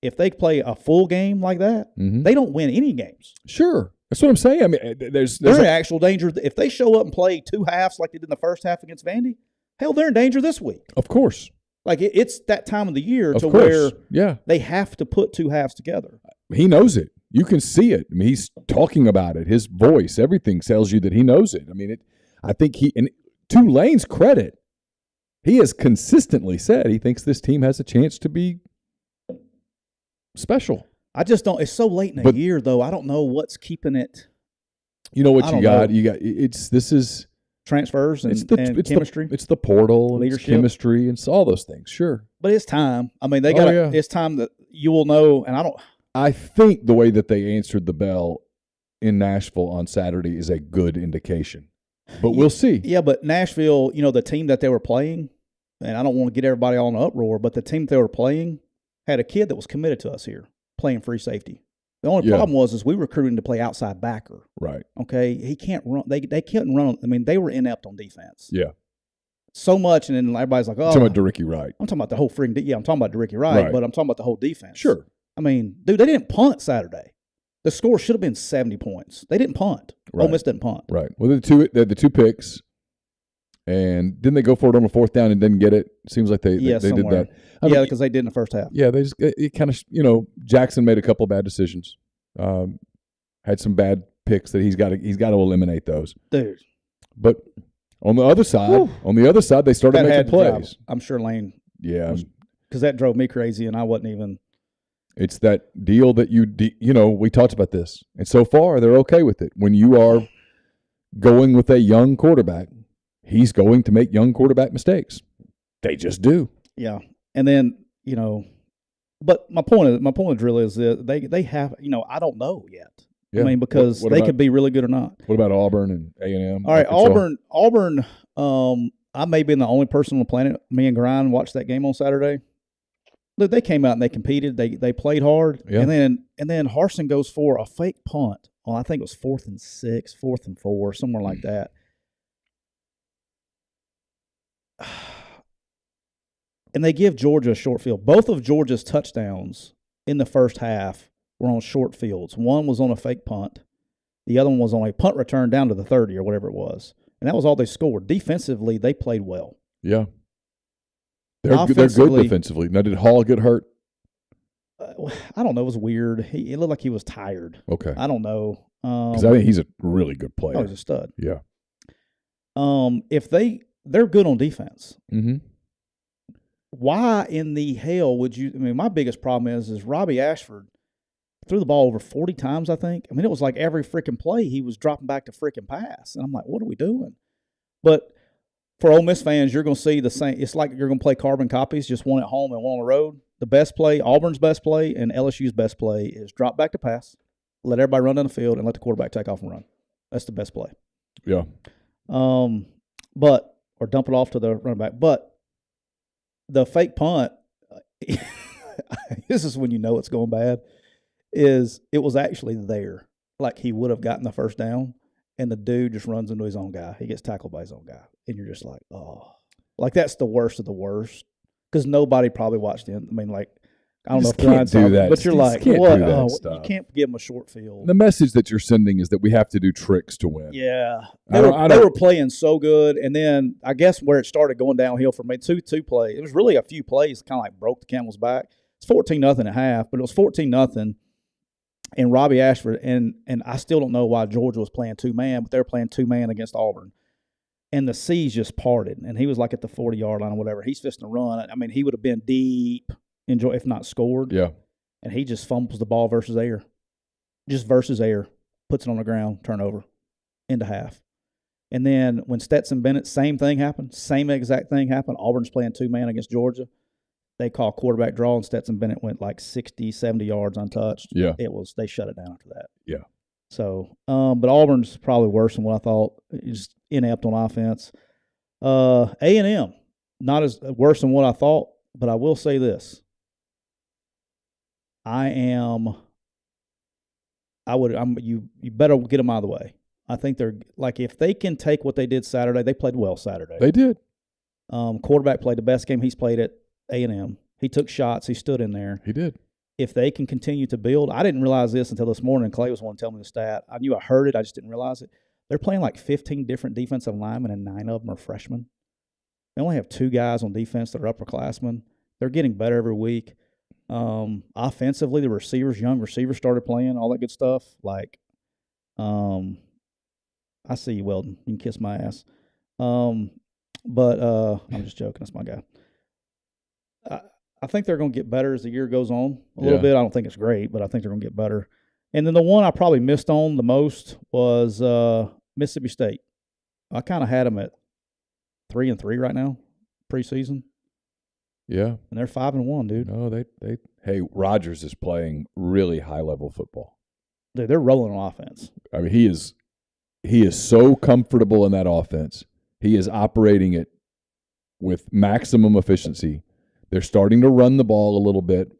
if they play a full game like that, they don't win any games. Sure. That's what I'm saying. I mean, they're in actual danger. If they show up and play two halves like they did in the first half against Vandy, hell, they're in danger this week. Of course. Like, it's that time of the year of to course. where they have to put two halves together. He knows it. You can see it. I mean, he's talking about it. His voice, everything tells you that he knows it. I mean, I think and to Lane's credit, he has consistently said he thinks this team has a chance to be special. I just don't. It's so late in the year, though. I don't know what's keeping it. You know what you got? You got this is transfers and chemistry. It's the portal, leadership, it's chemistry, and it's all those things. Sure, but it's time. I mean, they got. It's time that you will know. And I think the way that they answered the bell in Nashville on Saturday is a good indication. But we'll see. Yeah, but Nashville, you know, the team that they were playing, and I don't want to get everybody all in an uproar, but the team they were playing had a kid that was committed to us here, playing free safety. The only problem was we recruited him to play outside backer. Right. Okay? He can't run. They couldn't run. I mean, they were inept on defense. Yeah. So much, and then everybody's like, oh. I'm talking about DeRicky Wright. I'm talking about the whole freaking I'm talking about DeRicky Wright, but I'm talking about the whole defense. Sure. I mean, dude, they didn't punt Saturday. The score should have been 70 points. They didn't punt. Right. Ole Miss didn't punt. Right. Well, they had the two picks, and didn't they go for it on the fourth down and didn't get it? Seems like they did that. Because they did in the first half. Yeah, they just it kind of Jackson made a couple of bad decisions. Had some bad picks that he's got to eliminate those. Dude. But on the other side, they started making plays. I'm sure Lane. Yeah. Because that drove me crazy, and I wasn't even. It's that deal that we talked about this. And so far, they're okay with it. When you are going with a young quarterback, he's going to make young quarterback mistakes. They just do. Yeah. And then, but my point of drill is that they have, I don't know yet. Yeah. I mean, because they could be really good or not. What about Auburn and A&M? All right, Auburn, I may be the only person on the planet, me and Grind watched that game on Saturday. Look, they came out and they competed. They played hard. Yeah. And then Harsin goes for a fake punt. Well, I think it was 4th and 6, 4th and 4, somewhere like that. And they give Georgia a short field. Both of Georgia's touchdowns in the first half were on short fields. One was on a fake punt. The other one was on a punt return down to the 30 or whatever it was. And that was all they scored. Defensively, they played well. Yeah. They're good defensively. Now, did Hall get hurt? I don't know. It was weird. It looked like he was tired. Okay. I don't know. Because I think he's a really good player. Oh, he's a stud. Yeah. If they're good on defense. Mm-hmm. Why in the hell would you? I mean, my biggest problem is Robbie Ashford threw the ball over 40 times, I think. I mean, it was like every freaking play he was dropping back to freaking pass. And I'm like, what are we doing? But for Ole Miss fans, you're going to see the same. It's like you're going to play carbon copies, just one at home and one on the road. The best play, Auburn's best play, and LSU's best play is drop back to pass, let everybody run down the field, and let the quarterback take off and run. That's the best play. Yeah. Or dump it off to the running back. But the fake punt, this is when you know it's going bad, is it was actually there. Like he would have gotten the first down, and the dude just runs into his own guy. He gets tackled by his own guy. And you're just like, oh. Like that's the worst of the worst. Because nobody probably watched it. I mean, like, I don't know if Brian saw it, but you're like, what? You can't give them a short field. The message that you're sending is that we have to do tricks to win. Yeah. They were playing so good. And then I guess where it started going downhill for me, two plays. It was really a few plays kind of like broke the camel's back. It's 14-0 at half, but it was 14-0. And Robbie Ashford, and I still don't know why Georgia was playing two-man, but they were playing two-man against Auburn. And the seas just parted, and he was like at the 40-yard line or whatever. He's fisting to run. I mean, he would have been deep, if not scored. Yeah. And he just fumbles the ball versus air. Just versus air. Puts it on the ground, turnover, into half. And then when Stetson Bennett, same thing happened. Same exact thing happened. Auburn's playing two-man against Georgia. They call quarterback draw, and Stetson Bennett went like 60, 70 yards untouched. Yeah. They shut it down after that. Yeah. So, but Auburn's probably worse than what I thought. Just inept on offense. A&M, not as worse than what I thought, but I will say this. You better get them out of the way. I think they're like, if they can take what they did Saturday, they played well Saturday. They did. Quarterback played the best game he's played at A&M. He took shots. He stood in there. He did. If they can continue to build, I didn't realize this until this morning. Clay was one to tell me the stat. I knew I heard it. I just didn't realize it. They're playing like 15 different defensive linemen, and 9 of them are freshmen. They only have 2 guys on defense that are upperclassmen. They're getting better every week. Offensively, the young receivers started playing, all that good stuff. Like, I see you, Weldon. You can kiss my ass. But I'm just joking. That's my guy. I think they're going to get better as the year goes on a little bit. I don't think it's great, but I think they're going to get better. And then the one I probably missed on the most was Mississippi State. I kind of had them at 3-3 right now, preseason. Yeah. And they're 5-1, dude. No, hey, Rodgers is playing really high-level football. Dude, they're rolling on offense. I mean, he is so comfortable in that offense. He is operating it with maximum efficiency. They're starting to run the ball a little bit.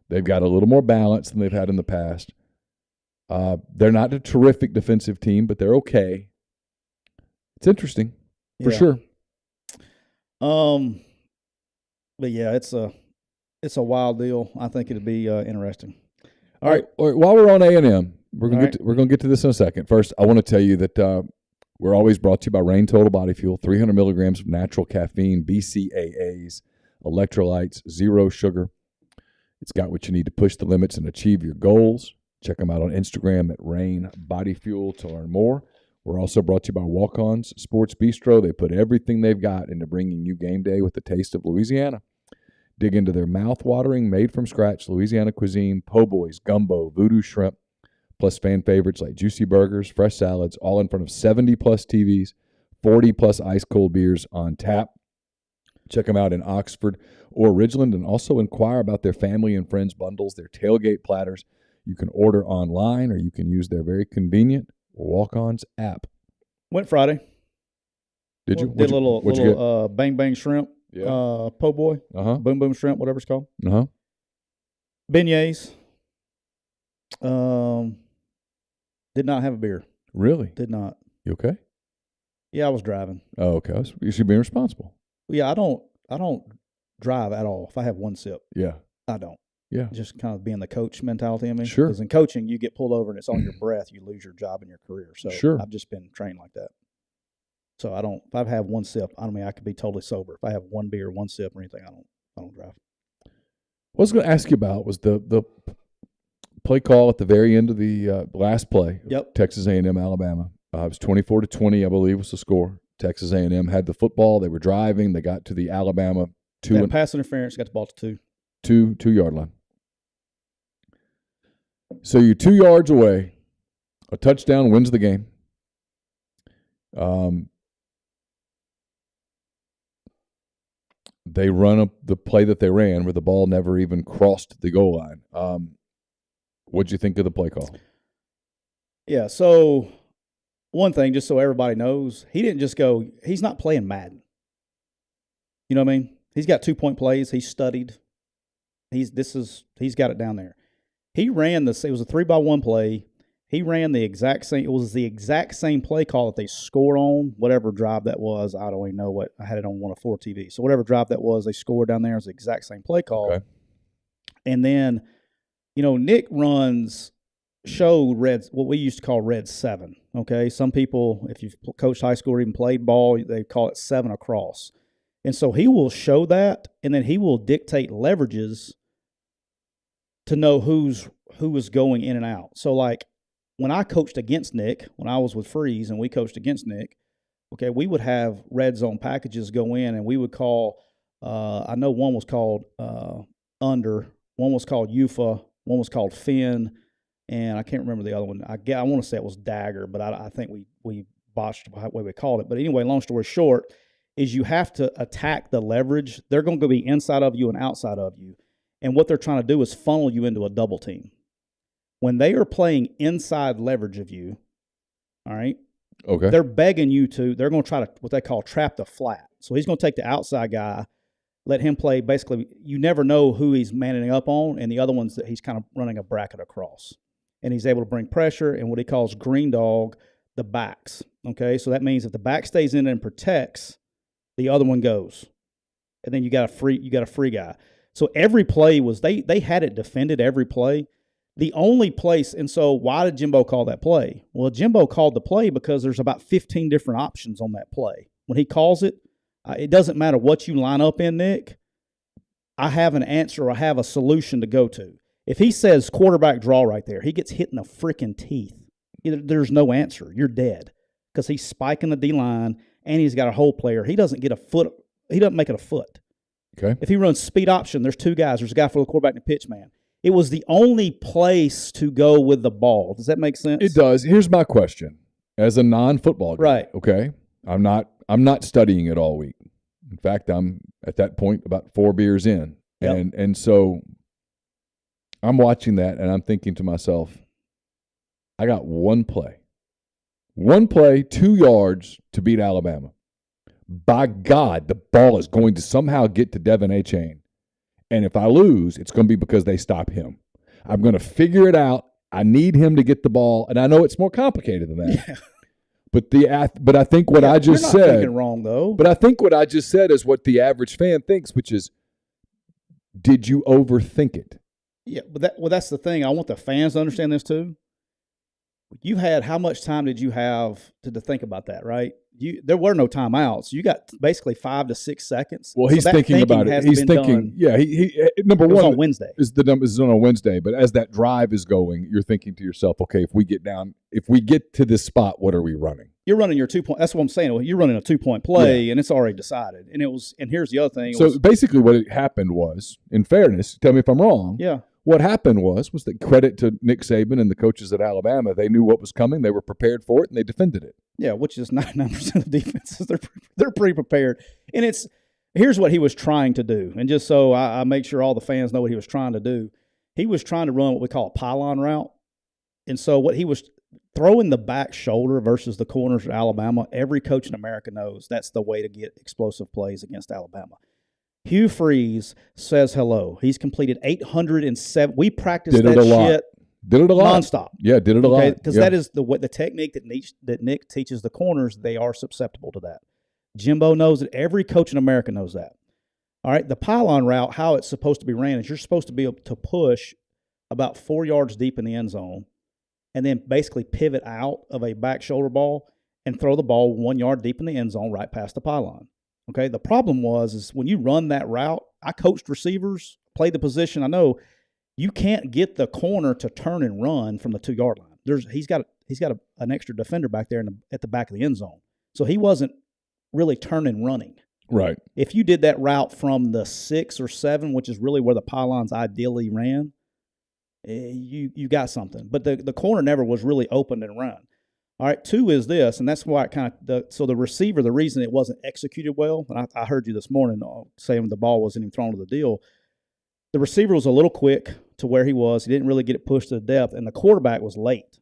They've got a little more balance than they've had in the past. They're not a terrific defensive team, but they're okay. It's interesting, for sure. But yeah, it's a wild deal. I think it'd be interesting. All right. While we're on A&M, we're gonna get to this in a second. First, I want to tell you that we're always brought to you by Reign Total Body Fuel, 300 milligrams of natural caffeine, BCAAs, electrolytes, zero sugar. It's got what you need to push the limits and achieve your goals. Check them out on Instagram at Reign Body Fuel to learn more. We're also brought to you by Walk-On's Sports Bistro. They put everything they've got into bringing you game day with the taste of Louisiana. Dig into their mouth-watering, made-from-scratch Louisiana cuisine, po' boys, gumbo, voodoo shrimp, plus fan favorites like juicy burgers, fresh salads, all in front of 70-plus TVs, 40-plus ice-cold beers on tap. Check them out in Oxford or Ridgeland, and also inquire about their family and friends bundles, their tailgate platters. You can order online, or you can use their very convenient Walk-On's app. Went Friday. Did you? Did a little bang bang shrimp, po' boy, boom boom shrimp, whatever it's called. Beignets. Did not have a beer. Really? Did not. You okay? Yeah, I was driving. Oh, okay. You should be responsible. Yeah, I don't drive at all. If I have one sip, I don't. Yeah, just kind of being the coach mentality in me. Sure. Because in coaching, you get pulled over and it's on your breath. You lose your job and your career. So I've just been trained like that. So I don't. If I have one sip, I mean I could be totally sober. If I have one beer, one sip, or anything, I don't drive. What I was going to ask you about was the play call at the very end of the last play. Yep. Texas A&M, Alabama. It was 24-20, I believe, was the score. Texas A&M had the football. They were driving. They got to the Alabama pass interference. Got the ball to 2-yard line. So you're 2 yards away. A touchdown wins the game. They run up the play that they ran where the ball never even crossed the goal line. What'd you think of the play call? Yeah, so one thing, just so everybody knows, he didn't just go, he's not playing Madden. You know what I mean? He's got 2-point plays. He's studied. He's got it down there. He ran it was a 3-by-1 play. He ran the exact same. It was the exact same play call that they scored on, whatever drive that was. I don't even know what. I had it on 104 TV. So whatever drive that was, they scored down there. It was the exact same play call. Okay. And then, Nick runs what we used to call red 7. Okay, some people, if you've coached high school or even played ball, they call it 7 across. And so he will show that, and then he will dictate leverages to know who is going in and out. So like, when I coached against Nick, when I was with Freeze and we coached against Nick, okay, we would have red zone packages go in, and we would call, I know one was called under, one was called UFA, one was called Finn, and I can't remember the other one. I want to say it was Dagger, but I think we botched the way we called it. But anyway, long story short, is you have to attack the leverage. They're going to be inside of you and outside of you, and what they're trying to do is funnel you into a double team. When they are playing inside leverage of you, all right, okay, they're begging you they're going to try to, what they call, trap the flat. So he's going to take the outside guy, let him play. Basically, you never know who he's manning up on, and the other ones that he's kind of running a bracket across. And he's able to bring pressure and what he calls green dog the backs. Okay, so that means if the back stays in and protects, the other one goes. And then you got a free guy. So every play was, they had it defended every play. The only place, and so why did Jimbo call that play? Well, Jimbo called the play because there's about 15 different options on that play. When he calls it, it doesn't matter what you line up in, Nick. I have an answer. I have a solution to go to. If he says quarterback draw right there, he gets hit in the freaking teeth. There's no answer. You're dead because he's spiking the D-line and he's got a hole player. He doesn't get a foot. He doesn't make it a foot. Okay. If he runs speed option, there's 2 guys. There's a guy for the quarterback and the pitch man. It was the only place to go with the ball. Does that make sense? It does. Here's my question. As a non-football guy, right? Okay, I'm not studying it all week. In fact, I'm at that point about 4 beers in, yep. and so I'm watching that and I'm thinking to myself, I got one play, 2 yards to beat Alabama. By God, the ball is going to somehow get to Devin Achane. And if I lose, it's going to be because they stop him. I'm going to figure it out. I need him to get the ball, and I know it's more complicated than that. Yeah. But I think what I just you're not said. thinking wrong though. But I think what I just said is what the average fan thinks, which is, did you overthink it? Yeah, but that's the thing. I want the fans to understand this too. How much time did you have to think about that, right? There were no timeouts. You got basically 5 to 6 seconds. Well, he's thinking about it. He's thinking, yeah. He number one on Wednesday. Is on a Wednesday, but as that drive is going, you're thinking to yourself, okay, if we get to this spot, what are we running? You're running your 2-point. That's what I'm saying. You're running a 2-point play, and it's already decided. And here's the other thing. So basically, what happened was, in fairness, tell me if I'm wrong. Yeah. What happened was that credit to Nick Saban and the coaches at Alabama. They knew what was coming. They were prepared for it, and they defended it. Yeah, which is 99% of defenses. They're pretty prepared. And here's what he was trying to do. And just so I make sure all the fans know what he was trying to do, he was trying to run what we call a pylon route. And so what he was throwing the back shoulder versus the corners at Alabama, every coach in America knows that's the way to get explosive plays against Alabama. Hugh Freeze says hello. He's completed 807. We practiced that shit. Did it a lot. Nonstop. Yeah, did it a lot. Because that is the technique that Nick teaches the corners. They are susceptible to that. Jimbo knows it. Every coach in America knows that. All right, the pylon route, how it's supposed to be ran is you're supposed to be able to push about 4 yards deep in the end zone and then basically pivot out of a back shoulder ball and throw the ball 1 yard deep in the end zone right past the pylon. Okay, the problem is when you run that route, I coached receivers, played the position. I know you can't get the corner to turn and run from the 2 yard line. He's got an extra defender back there at the back of the end zone, so he wasn't really turning running. Right. If you did that route from the 6 or 7, which is really where the pylons ideally ran, you got something. But the corner never was really open and run. All right, 2 is this, and that's why so the receiver, the reason it wasn't executed well, and I heard you this morning saying the ball wasn't even thrown to the deal, the receiver was a little quick to where he was. He didn't really get it pushed to the depth, and the quarterback was late.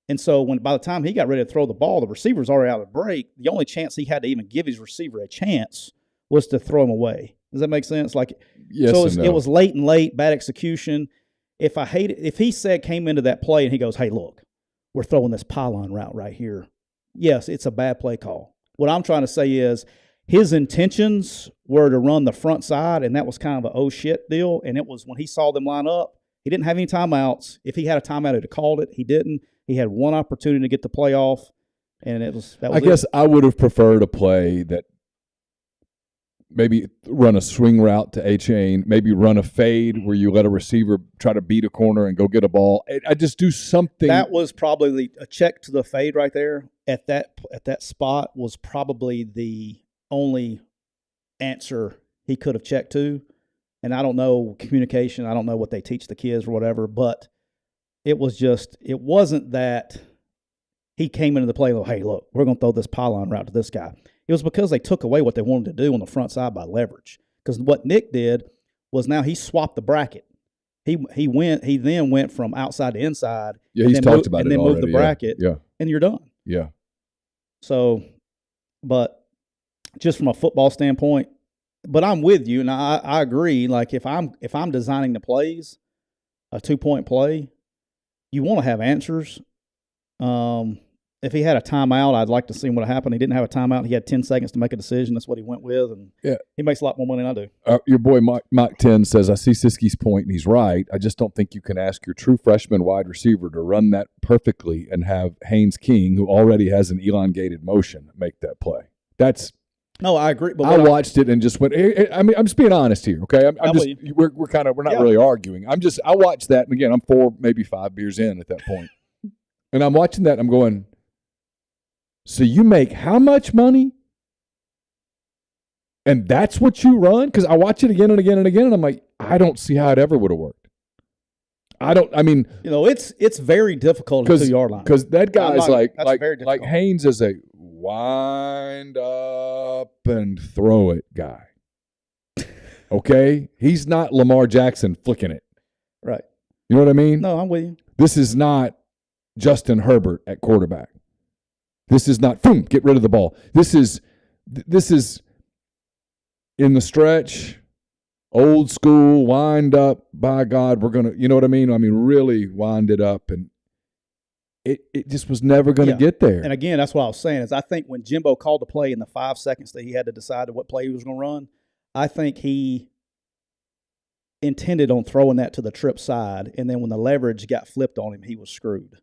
And so by the time he got ready to throw the ball, the receiver's already out of the break. The only chance he had to even give his receiver a chance was to throw him away. Does that make sense? Yes, so it was late and late, bad execution. If he came into that play and he goes, hey, look, we're throwing this pylon route right here. Yes, it's a bad play call. What I'm trying to say is his intentions were to run the front side, and that was kind of an oh shit deal. And it was when he saw them line up, he didn't have any timeouts. If he had a timeout, he'd have called it. He didn't. He had one opportunity to get the play off, and that was I guess I would have preferred a play that maybe run a swing route to A-chain, maybe run a fade where you let a receiver try to beat a corner and go get a ball. I just do something. That was probably a check to the fade right there at that spot was probably the only answer he could have checked to. And I don't know communication. I don't know what they teach the kids or whatever, but it wasn't that he came into the play, hey, look, we're going to throw this pylon route to this guy. It was because they took away what they wanted to do on the front side by leverage. Because what Nick did was now he swapped the bracket. He then went from outside to inside. Yeah, he's talked about it already. And then moved the bracket, and you're done. Yeah. So, but just from a football standpoint, but I'm with you, and I agree. Like if I'm designing the plays, a 2-point play, you want to have answers. If he had a timeout, I'd like to see what happened. He didn't have a timeout. He had 10 seconds to make a decision. That's what he went with, and he makes a lot more money than I do. Your boy Mike 10 says, I see Siskey's point, and he's right. I just don't think you can ask your true freshman wide receiver to run that perfectly and have Haynes King, who already has an elongated motion, make that play. No, I agree. But I watched it and just went. I mean, I'm just being honest here, okay? We're not really arguing. I watched that, and again, I'm 4, maybe 5 beers in at that point, and I'm watching that, and I'm going, so you make how much money? And that's what you run? Because I watch it again and again and again, and I'm like, I don't see how it ever would have worked. It's very difficult at the 2-yard line. Because that guy's like Haynes is a wind up and throw it guy. Okay? He's not Lamar Jackson flicking it. Right. You know what I mean? No, I'm with you. This is not Justin Herbert at quarterback. This is not, boom, get rid of the ball. This is in the stretch, old school, wind up, by God, we're going to, you know what I mean? I mean, really wind it up. And it just was never going to get there. And again, that's what I was saying is I think when Jimbo called the play in the 5 seconds that he had to decide what play he was going to run, I think he intended on throwing that to the trip side. And then when the leverage got flipped on him, he was screwed.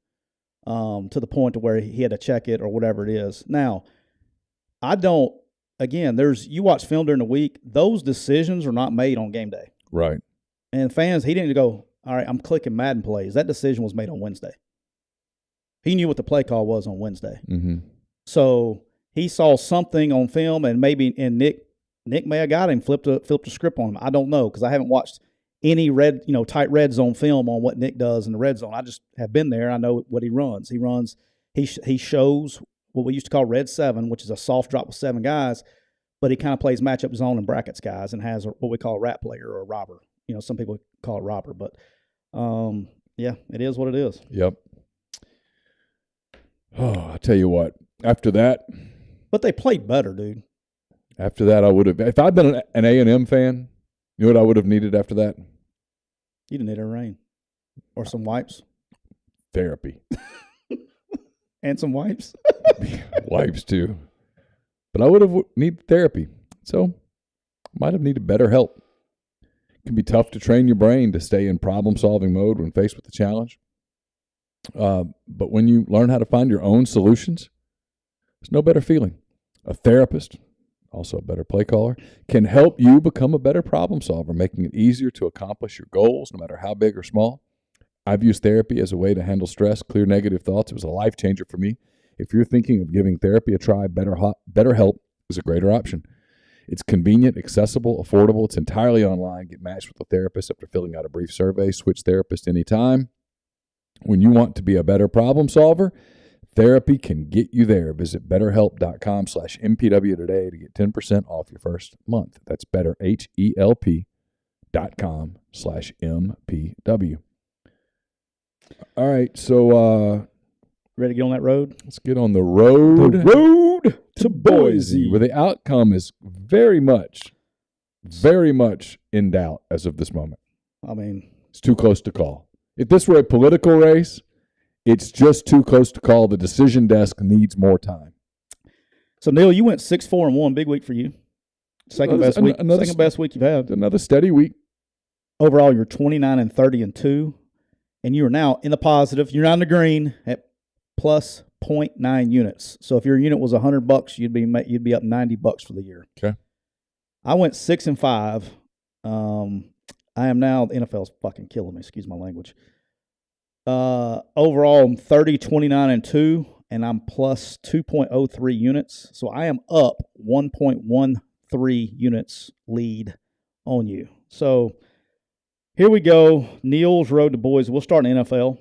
To the point to where he had to check it or whatever it is. Now, you watch film during the week, those decisions are not made on game day. Right. And fans, he didn't go, all right, I'm clicking Madden plays. That decision was made on Wednesday. He knew what the play call was on Wednesday. Mm-hmm. So he saw something on film, and Nick may have got him, flipped a script on him. I don't know because I haven't watched any tight red zone film on what Nick does in the red zone. I just have been there. I know what he runs. He shows what we used to call red 7, which is a soft drop with 7 guys, but he kind of plays matchup zone and brackets guys and has what we call a rat player or a robber. Some people call it robber, but it is what it is. Yep. Oh, I tell you what, after that. But they played better, dude. After that, I would have, if I'd been an A&M fan, you know what I would have needed after that? You didn't need a rain. Or some wipes. Therapy. And some wipes. Wipes, too. But I would have needed therapy. So, might have needed better help. It can be tough to train your brain to stay in problem-solving mode when faced with a challenge. But when you learn how to find your own solutions, There's no better feeling. A therapist, also a better play caller, can help you become a better problem solver, making it easier to accomplish your goals, no matter how big or small. I've used therapy as a way to handle stress, clear negative thoughts. It was a life changer for me. If you're thinking of giving therapy a try, BetterHelp is a greater option. It's convenient, accessible, affordable. It's entirely online. Get matched with a therapist after filling out a brief survey. Switch therapist anytime. When you want to be a better problem solver, therapy can get you there. Visit betterhelp.com/MPW today to get 10% off your first month. That's betterhelp.com/MPW. All right, so Ready to get on that road? let's get on the road. The road to Boise. where the outcome is very much in doubt as of this moment. I mean, It's too close to call. If this were a political race, it's just too close to call. The decision desk needs more time. so Neal, you went 6-4-1. Big week for you. Second best week. Second best week you've had. Another steady week. Overall, you're 29-30-2, and you are now in the positive. You're not in the green at plus 0.9 units. So if your unit was $100, you'd be up $90 for the year. Okay. I went 6-5. I am now, the NFL's fucking killing me. Excuse my language. Overall, I'm 30-29-2, and I'm plus 2.03 units. So I am up 1.13 units lead on you. So here we go. Neal's road to Boise. We'll start in NFL.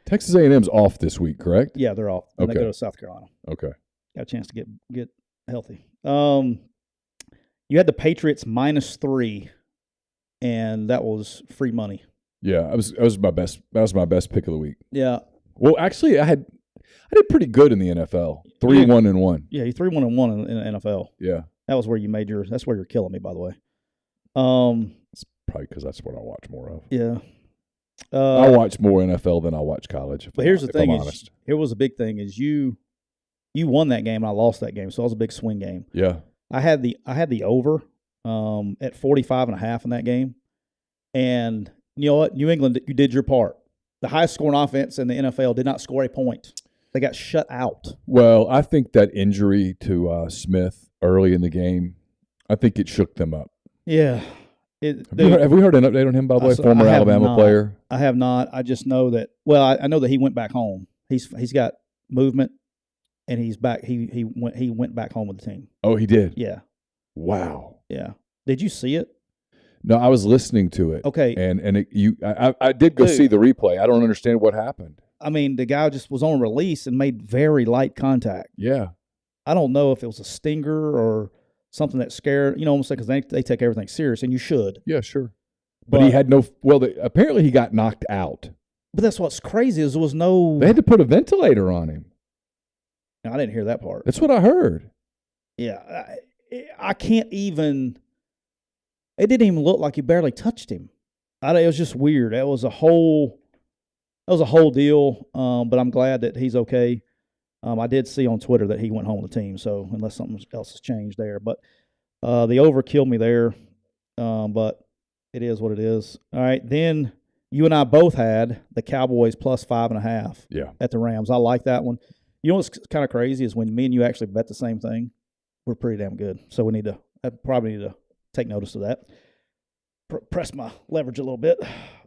Texas A&M's off this week, correct? Yeah, they're off. And Okay. They go to South Carolina. Okay. Got a chance to get healthy. You had the Patriots -3, and that was free money. Yeah, that was my best. That was my best pick of the week. Yeah. Well, actually, I did pretty good in the NFL. 3-1-1. Yeah, you 3-1-1 in the NFL. Yeah, That was where you made your. That's where you're killing me, by the way. it's probably because that's what I watch more of. Yeah. I watch more NFL than I watch college. But here's the thing: I'm is honest. here was a big thing: is you won that game and I lost that game, so it was a big swing game. Yeah, I had the over at 45.5 in that game, and you know what? New England, you did your part. The highest scoring offense in the NFL did not score a point. They got shut out. well, I think that injury to Smith early in the game, I think it shook them up. Yeah. Have we heard an update on him, by the way? Former Alabama player. I have not. I just know that. Well, I know that he went back home. He's got movement, and he's back. He went back home with the team. Oh, he did. Yeah. Wow. Yeah. Did you see it? No, I was listening to it. Okay. I did go see the replay. I don't understand what happened. I mean, the guy just was on release and made very light contact. Yeah. I don't know if it was a stinger or something that scared, almost because they take everything serious, and you should. Yeah, sure. But he had no. Well, apparently he got knocked out. But that's what's crazy is there was no. They had to put a ventilator on him. I didn't hear that part. That's what I heard. Yeah, I can't even. It didn't even look like he barely touched him. It was just weird. It was a whole deal. But I'm glad that he's okay. I did see on Twitter that he went home with the team. So unless something else has changed there, but the over killed me there. But it is what it is. All right, then you and I both had the Cowboys plus 5.5. Yeah. At the Rams. I like that one. You know what's kind of crazy is when me and you actually bet the same thing. We're pretty damn good. So I probably need to take notice of that. Press my leverage a little bit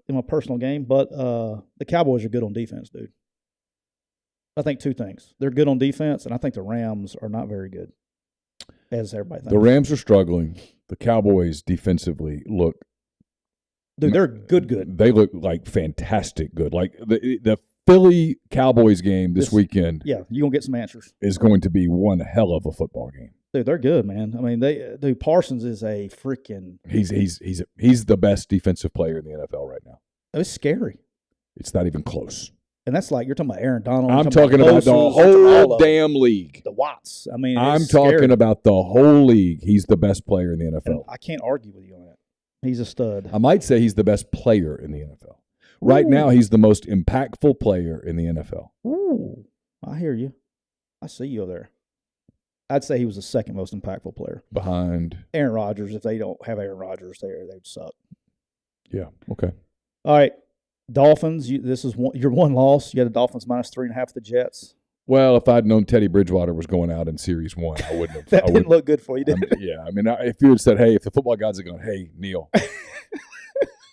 in my personal game. But the Cowboys are good on defense, dude. I think two things. They're good on defense, and I think the Rams are not very good, as everybody thinks. The Rams are struggling. The Cowboys defensively look. Dude, they're good. They look like fantastic good. Like the Philly Cowboys game this weekend. Yeah, you're going to get some answers. Is going to be one hell of a football game. Dude, they're good, man. I mean, Parsons is a freaking. He's the best defensive player in the NFL right now. It's scary. It's not even close. And that's like, you're talking about Aaron Donald. I'm talking about the whole damn league. The Watts. I mean, I'm talking about the whole league. He's the best player in the NFL. And I can't argue with you on that. He's a stud. I might say he's the best player in the NFL. Right now, he's the most impactful player in the NFL. Ooh, I hear you. I see you over there. I'd say he was the second most impactful player. Behind Aaron Rodgers. If they don't have Aaron Rodgers there, they'd suck. Yeah, okay. All right. Dolphins, this is your one loss. You had the Dolphins -3.5 the Jets. Well, if I'd known Teddy Bridgewater was going out in Series 1, I wouldn't have. That didn't look good for you, did it? Yeah. I mean, if you had said, hey, if the football gods had gone, hey, Neal,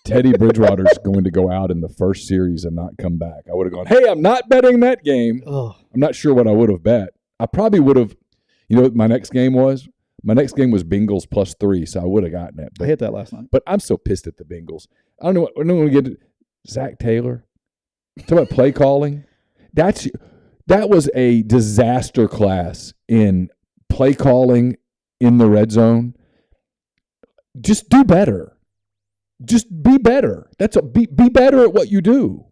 Teddy Bridgewater's going to go out in the first series and not come back, I would have gone, hey, I'm not betting that game. Oh. I'm not sure what I would have bet. I probably would have, you know what my next game was? My next game was Bengals +3, so I would have gotten it. I hit that last night. But I'm so pissed at the Bengals. I don't know. I don't want to get to Zach Taylor. Talk about play calling. That was a disaster class in play calling in the red zone. Just do better. Just be better. Be better at what you do.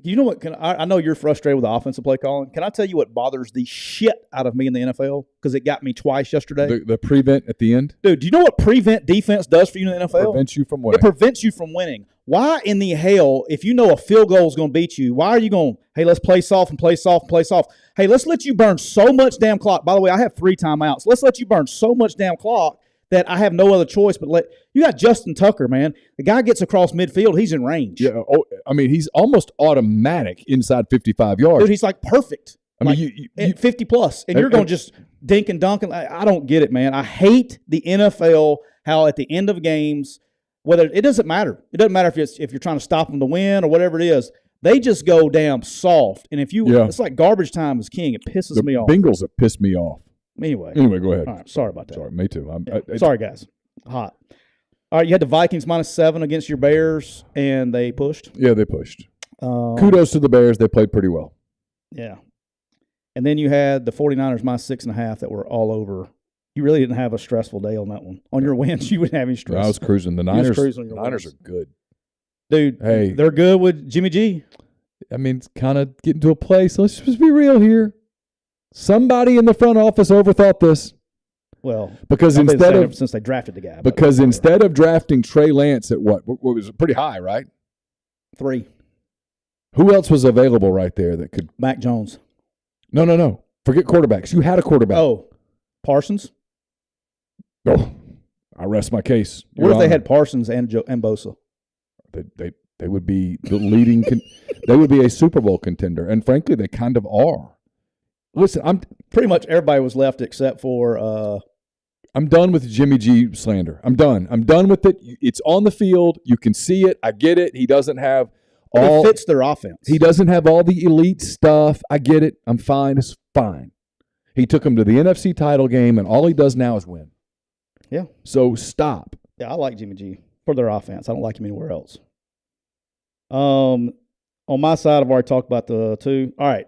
You know what? I know you're frustrated with the offensive play calling. Can I tell you what bothers the shit out of me in the NFL? Because it got me twice yesterday. The prevent at the end? Dude, do you know what prevent defense does for you in the NFL? Prevents you from winning. It prevents you from winning. Why in the hell, if you know a field goal is going to beat you, why are you going, hey, let's play soft and play soft and play soft? Hey, let's let you burn so much damn clock. By the way, I have 3 timeouts. Let's let you burn so much damn clock that I have no other choice but you got Justin Tucker, man. The guy gets across midfield, he's in range. Yeah, I mean, he's almost automatic inside 55 yards. Dude, he's like perfect. I mean, you 50 plus, and you're going to just dink and dunk. I don't get it, man. I hate the NFL, how at the end of games, whether it doesn't matter. It doesn't matter if you're trying to stop them to win or whatever it is. They just go damn soft. And it's like garbage time is king. It pisses me off. Bengals have pissed me off. Anyway, go ahead. All right, sorry about that. Sorry, me too. Sorry, guys. Hot. All right, you had the Vikings -7 against your Bears, and they pushed. Yeah, they pushed. Kudos to the Bears. They played pretty well. Yeah. And then you had the 49ers -6.5 that were all over. You really didn't have a stressful day on that one. On your wins, you wouldn't have any stress. I was cruising. The Niners are good. Dude, hey, they're good with Jimmy G. I mean, it's kind of getting to a place. Let's just be real here. Somebody in the front office overthought this. Well, because since they drafted the guy. Because instead of drafting Trey Lance at what was pretty high, right? 3. Who else was available right there that could? Mac Jones. No. Forget quarterbacks. You had a quarterback. Oh, Parsons. Oh, I rest my case. What if they had Parsons and Bosa? They would be the leading. They would be a Super Bowl contender, and frankly, they kind of are. Listen, I'm pretty much everybody was left except for. I'm done with Jimmy G slander. I'm done. I'm done with it. It's on the field. You can see it. I get it. He doesn't have all. It fits their offense. He doesn't have all the elite stuff. I get it. I'm fine. It's fine. He took him to the NFC title game, and all he does now is win. Yeah. So stop. Yeah, I like Jimmy G for their offense. I don't like him anywhere else. On my side, I've already talked about the 2. All right.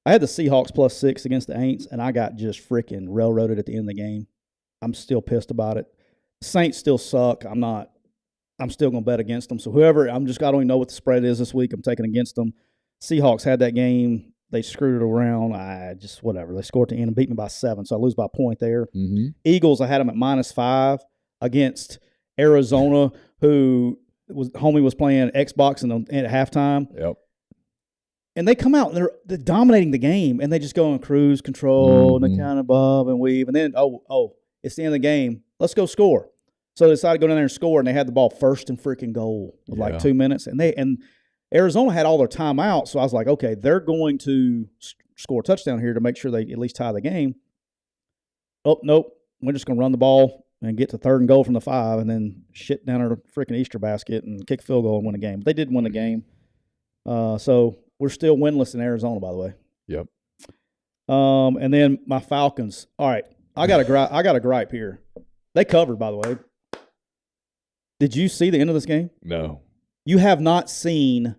I had the Seahawks +6 against the Aints, and I got just freaking railroaded at the end of the game. I'm still pissed about it. Saints still suck. I'm still going to bet against them. So I don't even know what the spread is this week. I'm taking against them. Seahawks had that game. They screwed it around. Whatever. They scored at the end and beat me by 7, so I lose by a point there. Mm-hmm. Eagles, I had them at -5 against Arizona, who homie was playing Xbox at halftime. Yep. And they come out and they're dominating the game, and they just go in cruise control and they kind of bob and weave, and then it's the end of the game. Let's go score. So they decided to go down there and score, and they had the ball first and freaking goal with like 2 minutes, and Arizona had all their timeouts. So I was like, okay, they're going to score a touchdown here to make sure they at least tie the game. Oh nope, we're just going to run the ball and get to 3rd and goal from the 5, and then shit down our freaking Easter basket and kick a field goal and win the game. But they did win the game. So we're still winless in Arizona, by the way. Yep. And then my Falcons. All right, I got a gripe here. They covered, by the way. Did you see the end of this game? No. You have not seen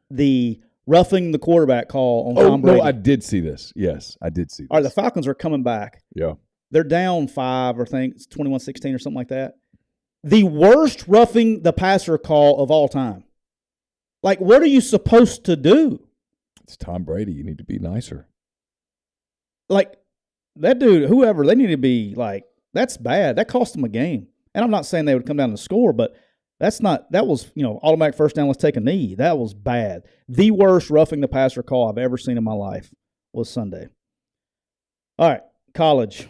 the roughing the quarterback call on Tom Brady. No, I did see this. Yes, I did see this. All right, the Falcons are coming back. Yeah. They're down 5, I think it's 21-16 or something like that. The worst roughing the passer call of all time. Like, what are you supposed to do? It's Tom Brady. You need to be nicer. Like, that dude, whoever, they need to be like, that's bad. That cost them a game. And I'm not saying they would come down and score, but that was, automatic first down, let's take a knee. That was bad. The worst roughing the passer call I've ever seen in my life was Sunday. All right, college.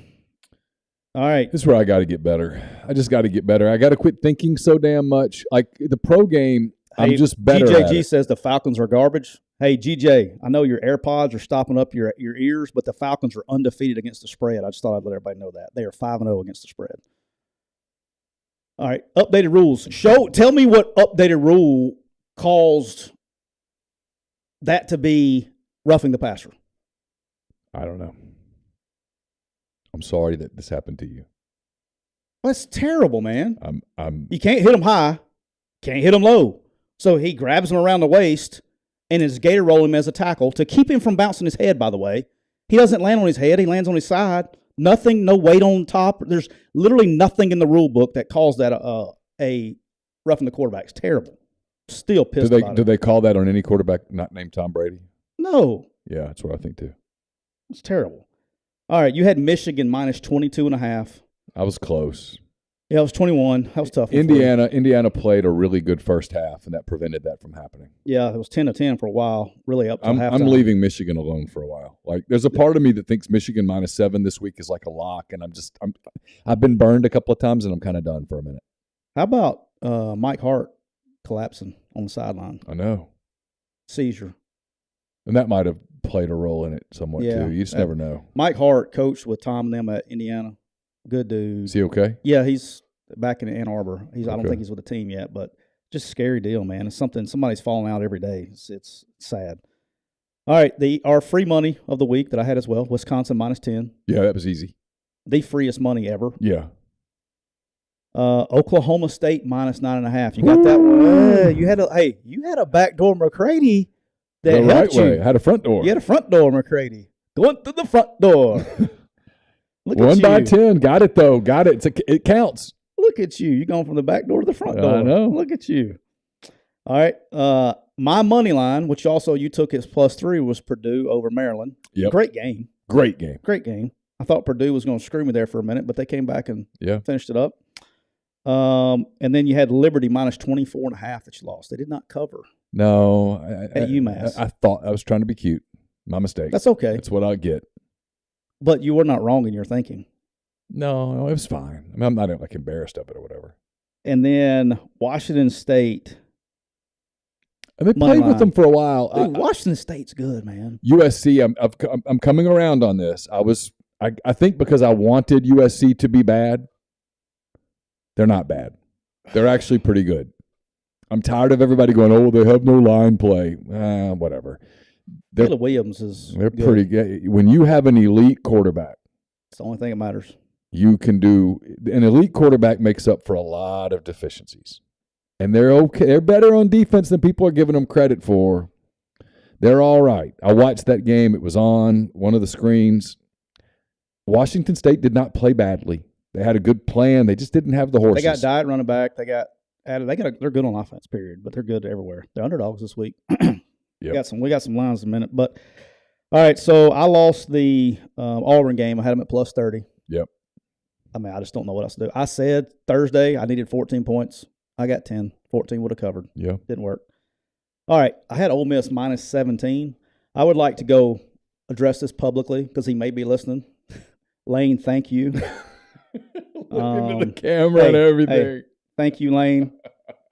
All right. This is where I got to get better. I just got to get better. I got to quit thinking so damn much. Like the pro game, I'm just better at it. GJG says the Falcons are garbage. Hey, GJ, I know your AirPods are stopping up your ears, but the Falcons are undefeated against the spread. I just thought I'd let everybody know that. They are 5-0 against the spread. All right, updated rules. Tell me what updated rule caused that to be roughing the passer. I don't know. I'm sorry that this happened to you. That's terrible, man. I'm You can't hit him high, can't hit him low. So he grabs him around the waist and is gator rolling him as a tackle to keep him from bouncing his head, by the way. He doesn't land on his head. He lands on his side. Nothing, no weight on top. There's literally nothing in the rule book that calls that a roughing the quarterback. It's terrible. Still pissed about it. Do they call that on any quarterback not named Tom Brady? No. Yeah, that's what I think too. It's terrible. All right, you had Michigan minus 22.5. I was close. Yeah, it was 21. That was tough. Indiana played a really good first half, and that prevented that from happening. Yeah, it was 10-10 for a while, really up to halftime. I'm leaving Michigan alone for a while. Like, there's a part of me that thinks Michigan minus 7 this week is like a lock, and I've been burned a couple of times, and I'm kind of done for a minute. How about Mike Hart collapsing on the sideline? I know. Seizure. And that might have played a role in it somewhat, too. You just never know. Mike Hart coached with Tom and them at Indiana. Good dude. Is he okay? Yeah, he's back in Ann Arbor. I don't think he's with the team yet, but just a scary deal, man. It's somebody's falling out every day. It's sad. All right, our free money of the week that I had as well, Wisconsin minus 10. Yeah, that was easy. The freest money ever. Yeah. Oklahoma State minus 9.5. You got that one. You had a backdoor McCready that the helped right way. you. I had a front door. You had a front door McCready. Going through the front door. Look 1 at you. by 10. Got it, though. Got it. It counts. Look at you. You're going from the back door to the front door. I know. Look at you. All right. My money line, which also you took as +3, was Purdue over Maryland. Yep. Great game. Great game. Great game. I thought Purdue was going to screw me there for a minute, but they came back and finished it up. And then you had Liberty minus 24.5 that you lost. They did not cover. No. At UMass. I thought I was trying to be cute. My mistake. That's okay. That's what I get. But you were not wrong in your thinking. No, it was fine. I mean, I'm not like embarrassed of it or whatever. And then Washington State. And they played with them for a while. Dude, Washington State's good, man. USC, I'm coming around on this. I think because I wanted USC to be bad, they're not bad. They're actually pretty good. I'm tired of everybody going, oh, they have no line play. Whatever. Caleb Williams is They're good. Pretty good. When you have an elite quarterback, it's the only thing that matters. You can do an elite quarterback makes up for a lot of deficiencies. And they're okay. They're better on defense than people are giving them credit for. They're all right. I watched that game. It was on one of the screens. Washington State did not play badly. They had a good plan. They just didn't have the horses. They got Diet running back. They got added. They're good on offense, period. But they're good everywhere. They're underdogs this week. Yep. We got some lines in a minute. But all right, so I lost the Auburn game. I had them at +30. Yep. I mean, I just don't know what else to do. I said Thursday I needed 14 points. I got 10. 14 would have covered. Yeah. Didn't work. All right, I had Ole Miss minus 17. I would like to go address this publicly because he may be listening. Lane, thank you. Look into the camera and everything. Hey, thank you, Lane.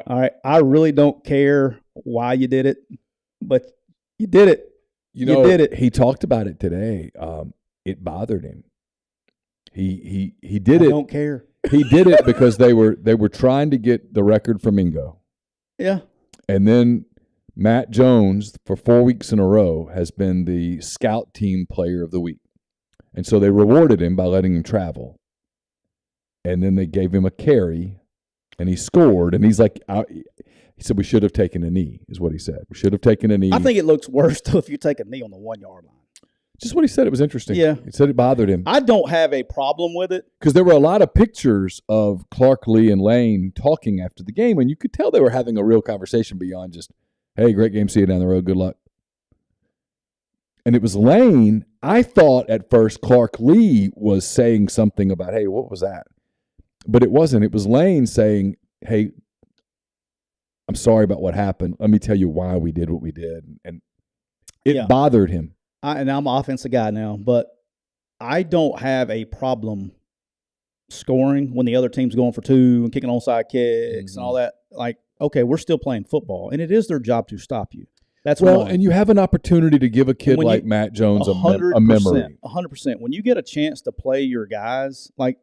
All right, I really don't care why you did it, but you did it. You did it. He talked about it today. It bothered him. He did it. I don't care. He did it because they were trying to get the record from Ingo. Yeah. And then Matt Jones, for 4 weeks in a row, has been the scout team player of the week. And so they rewarded him by letting him travel. And then they gave him a carry, and he scored. And he's like, he said, we should have taken a knee, is what he said. We should have taken a knee. I think it looks worse, though, if you take a knee on the 1 yard line. Just what he said. It was interesting. Yeah. He said it bothered him. I don't have a problem with it. Because there were a lot of pictures of Clark Lee and Lane talking after the game, and you could tell they were having a real conversation beyond just, hey, great game, see you down the road, good luck. And it was Lane. I thought at first Clark Lee was saying something about, hey, what was that? But it wasn't. It was Lane saying, hey, I'm sorry about what happened. Let me tell you why we did what we did. And it bothered him. And I'm an offensive guy now, but I don't have a problem scoring when the other team's going for 2 and kicking onside kicks and all that. Like, okay, we're still playing football, and it is their job to stop you. That's well, one. and you have an opportunity to give a kid like Matt Jones a memory. 100%. When you get a chance to play your guys, like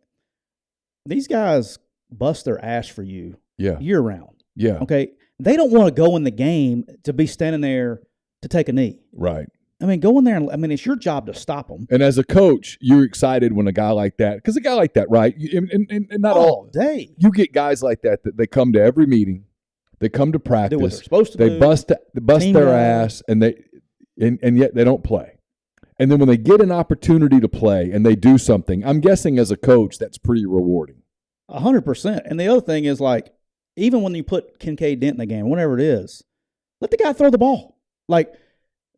these guys bust their ass for you year round. Yeah. Okay. They don't want to go in the game to be standing there to take a knee. Right. I mean, go in there and it's your job to stop them. And as a coach, you're excited when a guy like that, because a guy like that, right? And not all day. You get guys like that they come to every meeting, they come to practice, do what they're supposed to they do. bust their ass, and yet they don't play. And then when they get an opportunity to play and they do something, I'm guessing as a coach that's pretty rewarding. 100%. And the other thing is, like, even when you put Kincaid Dent in the game, whatever it is, let the guy throw the ball. Like.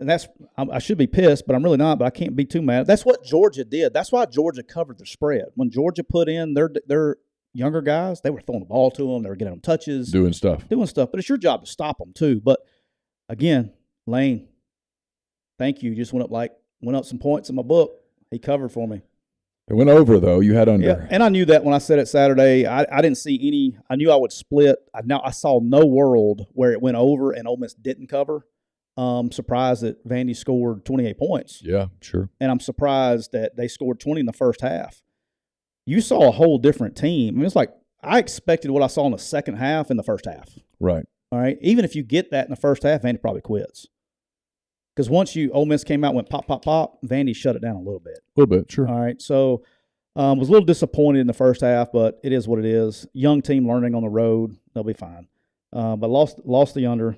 And I should be pissed, but I'm really not. But I can't be too mad. That's what Georgia did. That's why Georgia covered the spread. When Georgia put in their younger guys, they were throwing the ball to them. They were getting them touches, doing stuff. But it's your job to stop them too. But again, Lane, thank you. You just went up some points in my book. He covered for me. It went over though. You had under. Yeah, and I knew that when I said it Saturday. I didn't see any. I knew I would split. I saw no world where it went over and Ole Miss didn't cover. Surprised that Vandy scored 28 points. Yeah, sure. And I'm surprised that they scored 20 in the first half. You saw a whole different team. I mean, it's like I expected what I saw in the second half in the first half. Right. All right. Even if you get that in the first half, Vandy probably quits. Because once Ole Miss came out and went pop, pop, pop, Vandy shut it down a little bit. A little bit, sure. All right. So was a little disappointed in the first half, but it is what it is. Young team learning on the road. They'll be fine. But lost the under.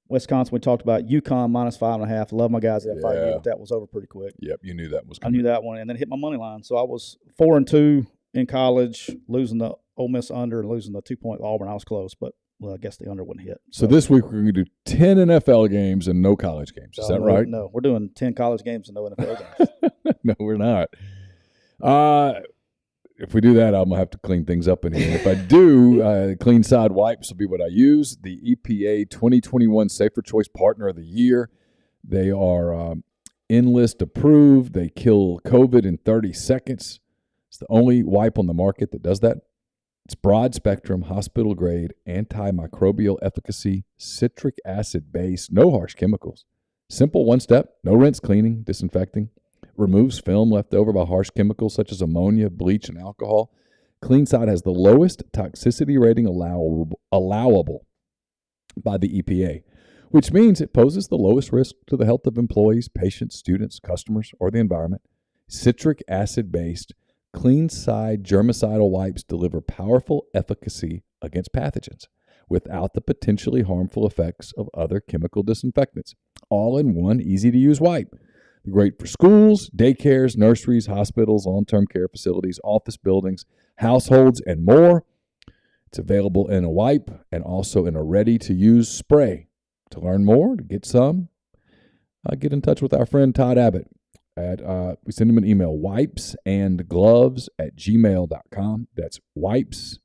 Wisconsin, we talked about UConn minus 5.5. Love my guys at FIU, but that was over pretty quick. Yep, you knew that was coming. I knew that one, and then hit my money line. So I was 4-2 in college, losing the Ole Miss under and losing the 2-point Auburn. I was close, but I guess the under wouldn't hit. So this week we're going to do 10 NFL games and no college games. Is that right? No, we're doing 10 college games and no NFL games. No, we're not. If we do that, I'm going to have to clean things up in here. If I do, clean side wipes will be what I use. The EPA 2021 Safer Choice Partner of the Year. They are Enlist approved. They kill COVID in 30 seconds. It's the only wipe on the market that does that. It's broad spectrum, hospital grade, antimicrobial efficacy, citric acid base, no harsh chemicals. Simple one step, no rinse, cleaning, disinfecting. Removes film left over by harsh chemicals such as ammonia, bleach, and alcohol. Clean Side has the lowest toxicity rating allowable by the EPA, which means it poses the lowest risk to the health of employees, patients, students, customers, or the environment. Citric acid-based Clean Side germicidal wipes deliver powerful efficacy against pathogens without the potentially harmful effects of other chemical disinfectants, all in one easy-to-use wipe. Great for schools, daycares, nurseries, hospitals, long-term care facilities, office buildings, households, and more. It's available in a wipe and also in a ready-to-use spray. To learn more, to get some, get in touch with our friend Todd Abbott. We send him an email, wipesandgloves@gmail.com. That's wipes,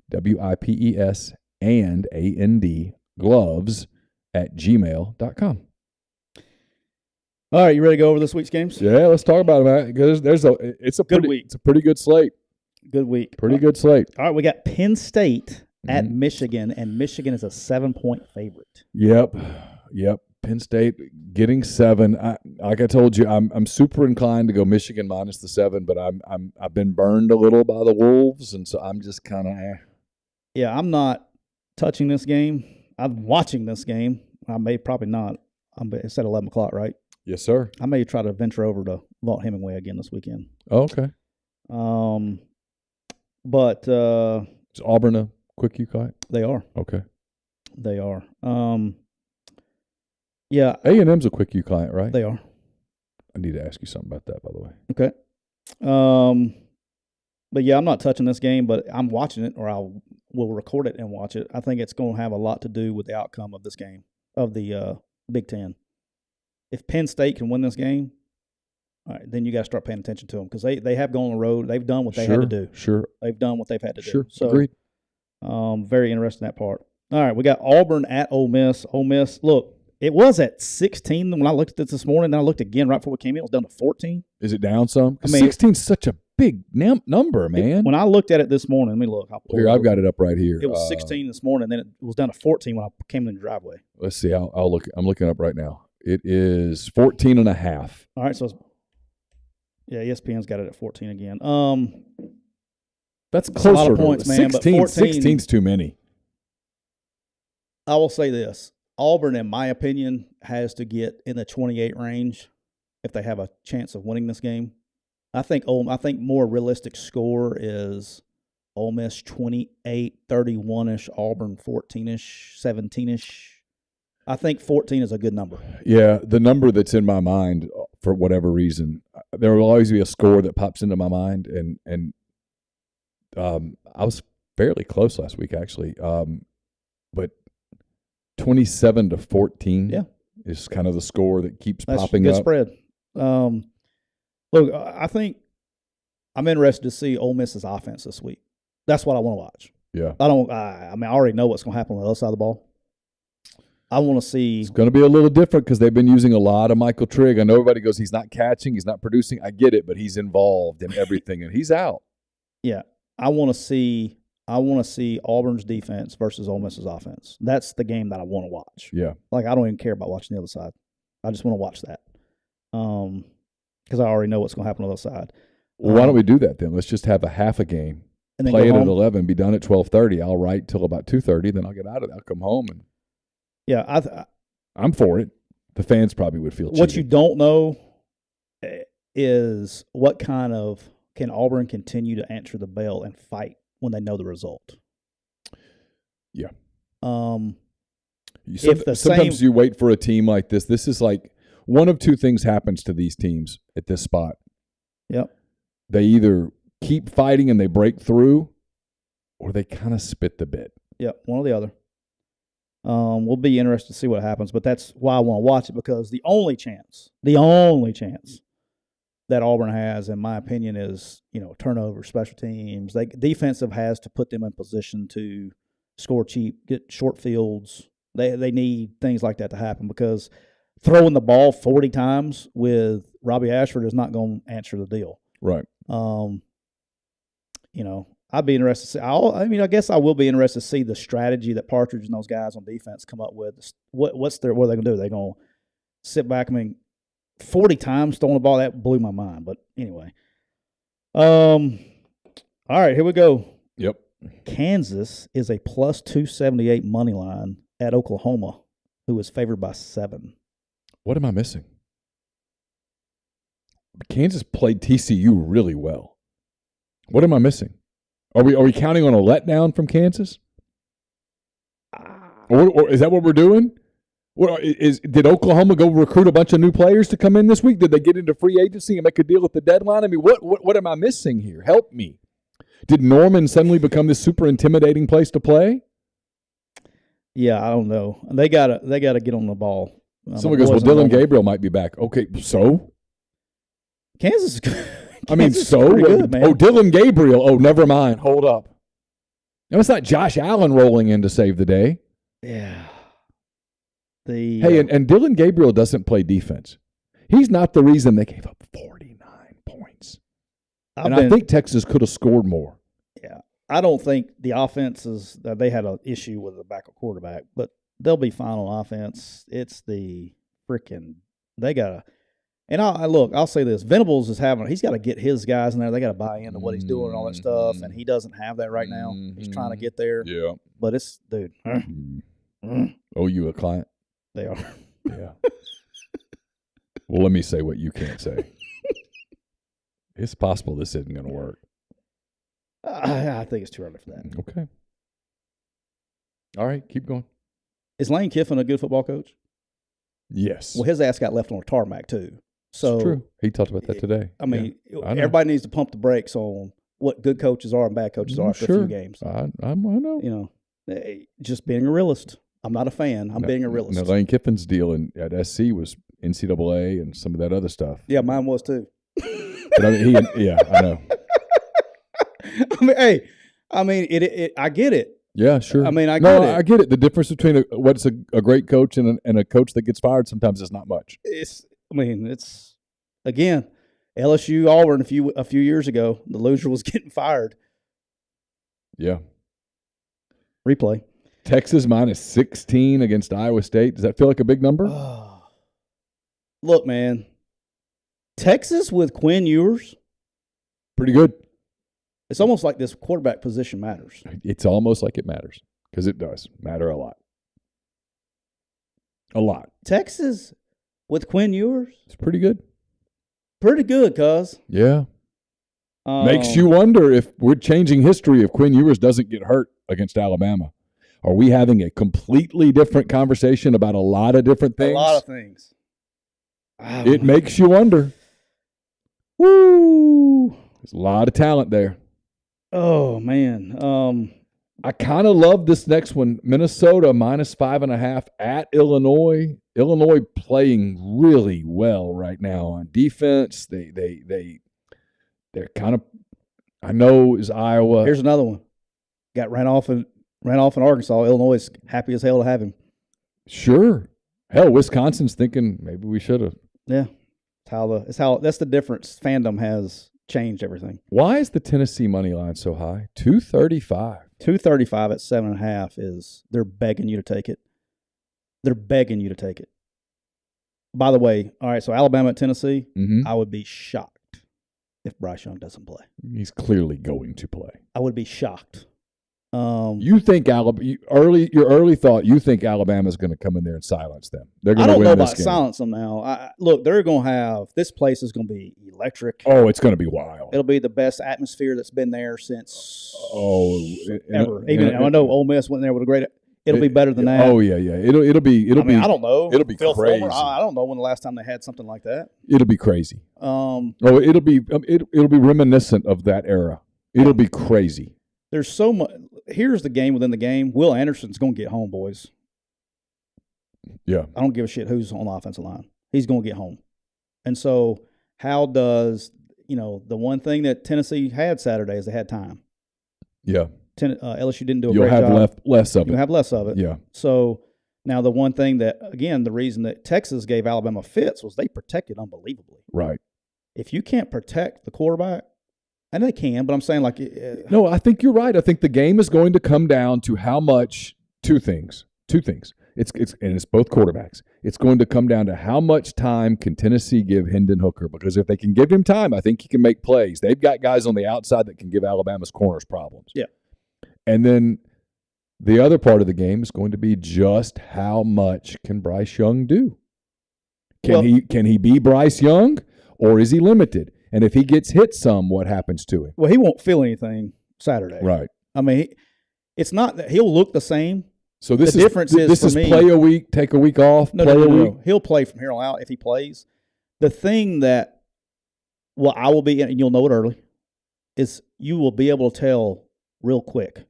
WIPES, and AND, gloves@gmail.com. All right, you ready to go over this week's games? Yeah, let's talk about it, man. Because it's a good week. It's a pretty good slate. Good week. Pretty good slate. All right, we got Penn State at Michigan, and Michigan is a 7-point favorite. Yep. Penn State getting 7. Like I told you, I'm super inclined to go Michigan minus the 7, but I've been burned a little by the Wolves, and so I'm just kind of. Yeah, I'm not touching this game. I'm watching this game. I may probably not. It's at 11 o'clock, right? Yes, sir. I may try to venture over to Vaught Hemingway again this weekend. Oh, okay. But is Auburn a quick U-Kite? They are. Okay. They are. Yeah. A&M's a quick U-Kite, right? They are. I need to ask you something about that, by the way. Okay. But yeah, I'm not touching this game, but I'm watching it, or we'll record it and watch it. I think it's going to have a lot to do with the outcome of this game, of the Big Ten. If Penn State can win this game, all right, then you got to start paying attention to them, because they have gone on the road. They've done what they had to do. Sure. They've done what they've had to do. Sure. So, agreed. Very interesting, that part. All right, we got Auburn at Ole Miss. Ole Miss, look, it was at 16 when I looked at this morning. Then I looked again right before we came in. It was down to 14. Is it down some? I mean, 16 is such a big number, man. When I looked at it this morning, let me look. Here, I've got it up right here. It was 16 this morning, then it was down to 14 when I came in the driveway. Let's see. I'll look. I'm looking up right now. It is 14.5. All right, so ESPN's got it at 14 again. That's closer. A lot of points, man. 16's too many. I will say this: Auburn, in my opinion, has to get in the 28 range if they have a chance of winning this game. I think more realistic score is Ole Miss 28, 31-ish, Auburn 14-ish, 17-ish. I think 14 is a good number. Yeah, the number that's in my mind for whatever reason, there will always be a score that pops into my mind, and I was fairly close last week actually, but 27-14 is kind of the score that keeps popping up. Good spread. Look, I think I'm interested to see Ole Miss's offense this week. That's what I want to watch. Yeah. I already know what's going to happen on the other side of the ball. I want to see. It's going to be a little different because they've been using a lot of Michael Trigg. I know everybody goes, he's not catching, he's not producing. I get it, but he's involved in everything, and he's out. Yeah. I want to see Auburn's defense versus Ole Miss's offense. That's the game that I want to watch. Yeah. Like, I don't even care about watching the other side. I just want to watch that. Because I already know what's going to happen on the other side. Well, why don't we do that then? Let's just have a half a game, and then play it at 11, be done at 12:30. I'll write till about 2:30, then I'll get out of it. I'll come home and I'm for it. The fans probably would feel cheated. What you don't know is what kind of can Auburn continue to answer the bell and fight when they know the result. Yeah. Sometimes you wait for a team like this. This is like one of two things happens to these teams at this spot. Yep. They either keep fighting and they break through, or they kind of spit the bit. Yep, one or the other. We'll be interested to see what happens, but that's why I want to watch it, because the only chance that Auburn has, in my opinion, is turnover, special teams. Defensive has to put them in position to score cheap, get short fields. They need things like that to happen, because throwing the ball 40 times with Robbie Ashford is not going to answer the deal. Right. I'd be interested to see. I guess I will be interested to see the strategy that Partridge and those guys on defense come up with. What are they going to do? They're going to sit back. 40 times throwing the ball, that blew my mind. But anyway. All right, here we go. Yep. Kansas is a plus 278 money line at Oklahoma, who is favored by 7. What am I missing? Kansas played TCU really well. What am I missing? Are we counting on a letdown from Kansas? Or is that what we're doing? Did Oklahoma go recruit a bunch of new players to come in this week? Did they get into free agency and make a deal at the deadline? What am I missing here? Help me. Did Norman suddenly become this super intimidating place to play? Yeah, I don't know. They gotta get on the ball. Someone goes, Dylan Gabriel might be back. Okay, so Kansas. Good, man. Dylan Gabriel. Oh, never mind. Hold up. Now it's not Josh Allen rolling in to save the day. Yeah. And Dylan Gabriel doesn't play defense. He's not the reason they gave up 49 points. I think Texas could have scored more. Yeah. I don't think the offenses, they had an issue with the backup quarterback, but they'll be fine on offense. It's the freaking, they got to. And I'll say this: Venables he's got to get his guys in there. They got to buy into what he's doing and all that stuff, and he doesn't have that right now. He's trying to get there. Yeah, but it's dude. Oh, you a client? They are. Yeah. Well, let me say what you can't say. It's possible this isn't going to work. I think it's too early for that. Okay. All right, keep going. Is Lane Kiffin a good football coach? Yes. Well, his ass got left on a tarmac too. So it's true. He talked about that today. Everybody needs to pump the brakes on what good coaches are and bad coaches are after a few games. I know. Just being a realist. I'm not a fan. I'm being a realist. Now, Lane Kiffin's deal at SC was NCAA and some of that other stuff. Yeah, mine was too. But I know. I get it. Yeah, sure. I get it. I get it. The difference between what's a great coach and a coach that gets fired sometimes is not much. Again, LSU Auburn a few years ago. The loser was getting fired. Yeah. Replay. Texas minus 16 against Iowa State. Does that feel like a big number? Look, man. Texas with Quinn Ewers. Pretty good. It's almost like this quarterback position matters. It's almost like it matters because it does matter a lot. A lot. Texas with Quinn Ewers. It's pretty good. Pretty good, cuz. Yeah. Makes you wonder if we're changing history if Quinn Ewers doesn't get hurt against Alabama. Are we having a completely different conversation about a lot of different things? A lot of things. It makes you wonder. Woo! There's a lot of talent there. Oh, man. I kind of love this next one. Minnesota minus 5.5 at Illinois. Illinois playing really well right now on defense. They're kind of, I know, is Iowa. Here's another one. Got ran off in Arkansas. Illinois is happy as hell to have him. Sure. Hell, Wisconsin's thinking maybe we should have. Yeah. That's the difference. Fandom has changed everything. Why is the Tennessee money line so high? 235. 235 at 7.5 is they're begging you to take it. They're begging you to take it. By the way, all right, so Alabama at Tennessee, I would be shocked if Bryce Young doesn't play. He's clearly going to play. I would be shocked. You think your early thought, you think Alabama's going to come in there and silence them. They're going to win this game. I don't know about silence them now. Look, they're going to have – this place is going to be electric. Oh, it's going to be wild. It'll be the best atmosphere that's been there since ever. I know Ole Miss went there with a great – it'll be better than that. Oh, yeah. It'll be – I don't know. It'll be Phil crazy. Fulmer, I don't know when the last time they had something like that. It'll be crazy. It'll be reminiscent of that era. It'll be crazy. There's so much – here's the game within the game. Will Anderson's going to get home, boys. Yeah. I don't give a shit who's on the offensive line. He's going to get home. And so how does, the one thing that Tennessee had Saturday is they had time. Yeah. LSU didn't do a great job. You'll have less of it. You'll have less of it. Yeah. So now the one thing that, again, the reason that Texas gave Alabama fits was they protected unbelievably. Right. If you can't protect the quarterback, and they can, but I'm saying no, I think you're right. I think the game is going to come down to how much two things. It's both quarterbacks. It's going to come down to how much time can Tennessee give Hendon Hooker, because if they can give him time, I think he can make plays. They've got guys on the outside that can give Alabama's corners problems. Yeah. And then the other part of the game is going to be just how much can Bryce Young do? Can he be Bryce Young, or is he limited? And if he gets hit some, what happens to him? Well, he won't feel anything Saturday. Right. I mean, it's not that he'll look the same. So the difference is for me, play a week, take a week off, play a week. He'll play from here on out if he plays. The thing that, I will be, and you'll know it early, is you will be able to tell real quick.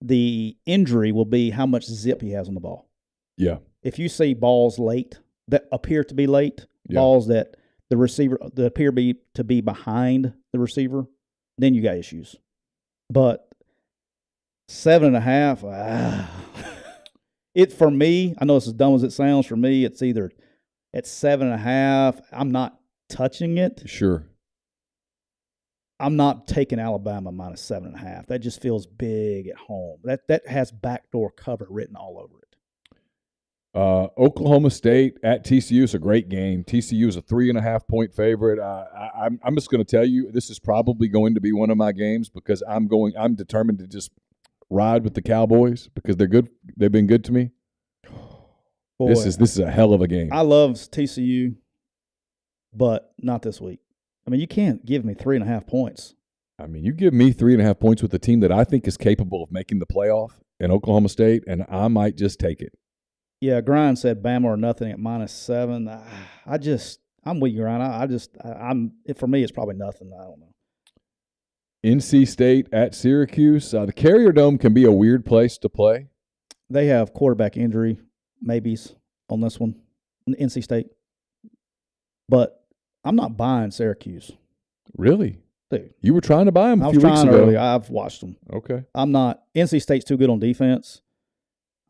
The injury will be how much zip he has on the ball. Yeah. If you see balls late that appear to be late, balls that the receiver that appear to be behind the receiver, then you got issues. But 7.5, it for me, I know it's as dumb as it sounds. For me, it's either at 7.5. I'm not touching it. Sure. I'm not taking Alabama minus 7.5. That just feels big at home. That has backdoor cover written all over it. Oklahoma State at TCU is a great game. TCU is a 3.5-point favorite. I'm just going to tell you, this is probably going to be one of my games because I'm determined to just ride with the Cowboys because they're good. They've been good to me. Boy, this is a hell of a game. I love TCU, but not this week. I mean, you can't give me 3.5 points. I mean, you give me 3.5 points with a team that I think is capable of making the playoff in Oklahoma State, and I might just take it. Yeah, Grind said Bama or nothing at -7. I'm with you, Grind. For me, it's probably nothing. I don't know. NC State at Syracuse. The Carrier Dome can be a weird place to play. They have quarterback injury maybes on this one, NC State. But I'm not buying Syracuse. Really? Dude. You were trying to buy them a few weeks ago. Early. I've watched them. Okay. I'm not. NC State's too good on defense.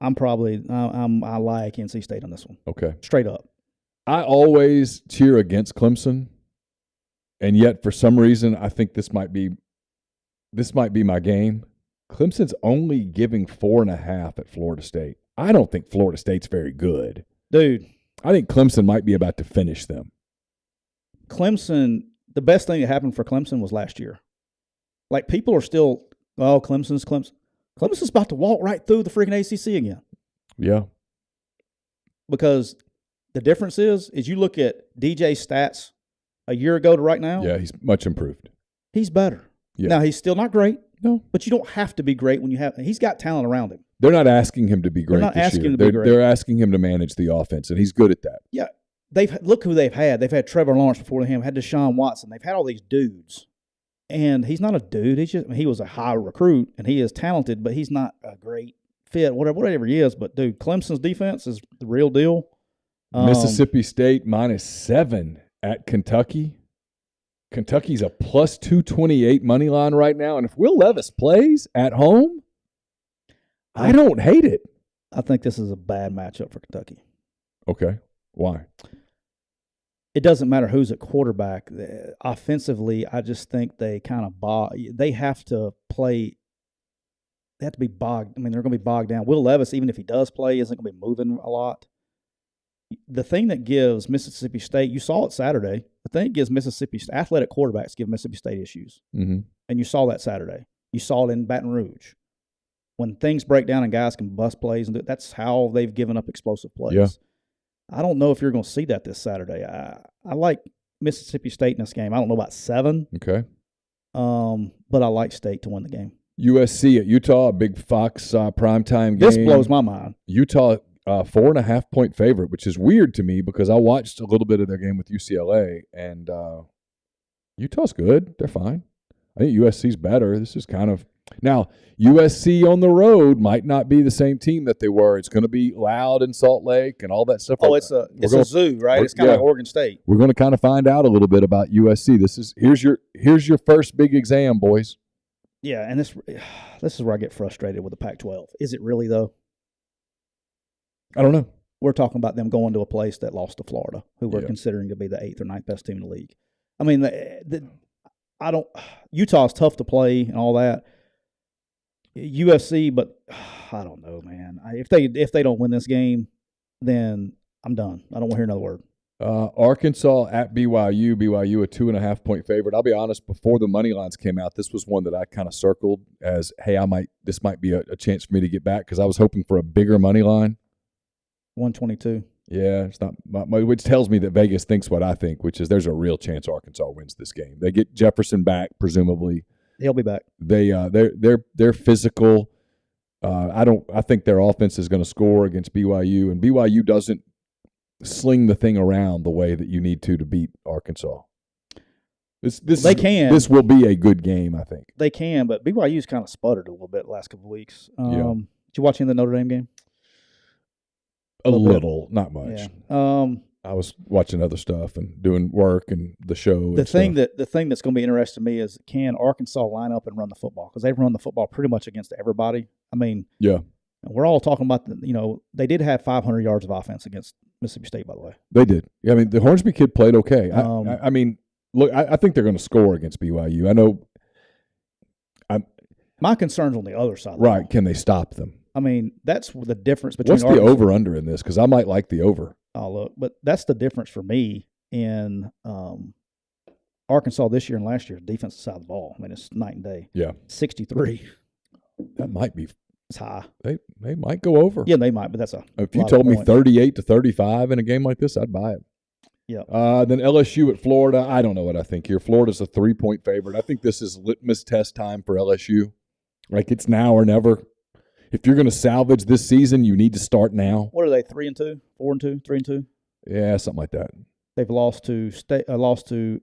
I like NC State on this one. Okay. Straight up. I always cheer against Clemson. And yet, for some reason, I think this might be my game. Clemson's only giving 4.5 at Florida State. I don't think Florida State's very good. Dude. I think Clemson might be about to finish them. Clemson, the best thing that happened for Clemson was last year. Like, people are still, Clemson's Clemson. Clemson's about to walk right through the freaking ACC again. Yeah. Because the difference is you look at DJ's stats a year ago to right now. Yeah, he's much improved. He's better. Yeah. Now, he's still not great. No. But you don't have to be great when you have – he's got talent around him. They're not asking him to be great. They're not this asking year. him to be great. They're asking him to manage the offense, and he's good at that. Yeah. Look who they've had. They've had Trevor Lawrence before him, had Deshaun Watson. They've had all these dudes. And he's not a dude. He was a high recruit, and he is talented, but he's not a great fit, whatever he is. But, dude, Clemson's defense is the real deal. Mississippi State -7 at Kentucky. Kentucky's a plus 228 money line right now. And if Will Levis plays at home, I don't hate it. I think this is a bad matchup for Kentucky. Okay. Why? It doesn't matter who's at quarterback. Offensively, I just think they kind of they have to play. They have to be bogged. I mean, they're going to be bogged down. Will Levis, even if he does play, isn't going to be moving a lot. The thing that gives Mississippi State, you saw it Saturday, the thing that gives Mississippi – athletic quarterbacks give Mississippi State issues. Mm-hmm. And you saw that Saturday. You saw it in Baton Rouge. When things break down and guys can bust plays, and that's how they've given up explosive plays. Yeah. I don't know if you're going to see that this Saturday. I like Mississippi State in this game. I don't know about 7. Okay. But I like State to win the game. USC at Utah, a big Fox primetime game. This blows my mind. Utah, 4.5-point favorite, which is weird to me because I watched a little bit of their game with UCLA, and Utah's good. They're fine. I think USC's better. This is kind of – now, USC on the road might not be the same team that they were. It's going to be loud in Salt Lake and all that stuff. Oh, it's a zoo, right? It's kind of like Oregon State. We're going to kind of find out a little bit about USC. Here's your first big exam, boys. Yeah, and this is where I get frustrated with the Pac-12. Is it really, though? I don't know. We're talking about them going to a place that lost to Florida, who we're considering to be the 8th or 9th best team in the league. I mean, Utah's tough to play and all that. USC, but I don't know, man. If they don't win this game, then I'm done. I don't want to hear another word. Arkansas at BYU. BYU a 2.5-point favorite. I'll be honest. Before the money lines came out, this was one that I kind of circled as, hey, this might be a chance for me to get back because I was hoping for a bigger money line. 122. Yeah, it's not. Which tells me that Vegas thinks what I think, which is there's a real chance Arkansas wins this game. They get Jefferson back, presumably. He'll be back. They're physical. I think their offense is going to score against BYU, and BYU doesn't sling the thing around the way that you need to beat Arkansas. This will be a good game, I think. They can, but BYU's kind of sputtered a little bit the last couple of weeks. Did you watch any of the Notre Dame game? A little, not much. Yeah. I was watching other stuff and doing work and the show. The thing that's going to be interesting to me is, can Arkansas line up and run the football? Because they've run the football pretty much against everybody. I mean, yeah, we're all talking about they did have 500 yards of offense against Mississippi State, by the way. They did. I mean, the Hornsby kid played okay. I mean, look, I think they're going to score against BYU. I know. My concern's on the other side. Right? Can they stop them? I mean, that's the difference between. What's the over/under in this? Because I might like the over. Oh, look, but that's the difference for me in Arkansas this year and last year. Defensive side of the ball. I mean, it's night and day. Yeah, 63. That might be. It's high. They might go over. Yeah, they might, but that's a. If you told me 38-35 in a game like this, I'd buy it. Yeah. Then LSU at Florida. I don't know what I think here. Florida's a 3-point favorite. I think this is litmus test time for LSU. Like, it's now or never. If you're going to salvage this season, you need to start now. What are they? 3-2, 4-2, 3-2? Yeah, something like that. They've lost to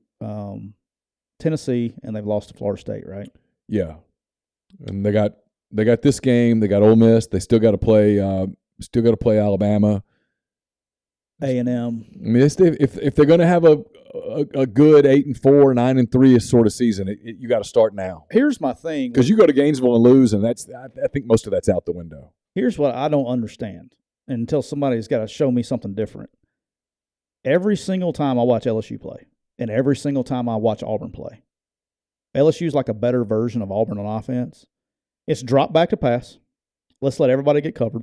Tennessee, and they've lost to Florida State, right? Yeah, and they got this game. They got Ole Miss. They still got to play. Alabama. A&M. I mean, if they're going to have a good 8-4, 9-3 sort of season, you got to start now. Here's my thing, because you go to Gainesville and lose, and I think most of that's out the window. Here's what I don't understand until somebody's got to show me something different. Every single time I watch LSU play, And every single time I watch Auburn play, LSU's like a better version of Auburn on offense. It's drop back to pass. Let's let everybody get covered.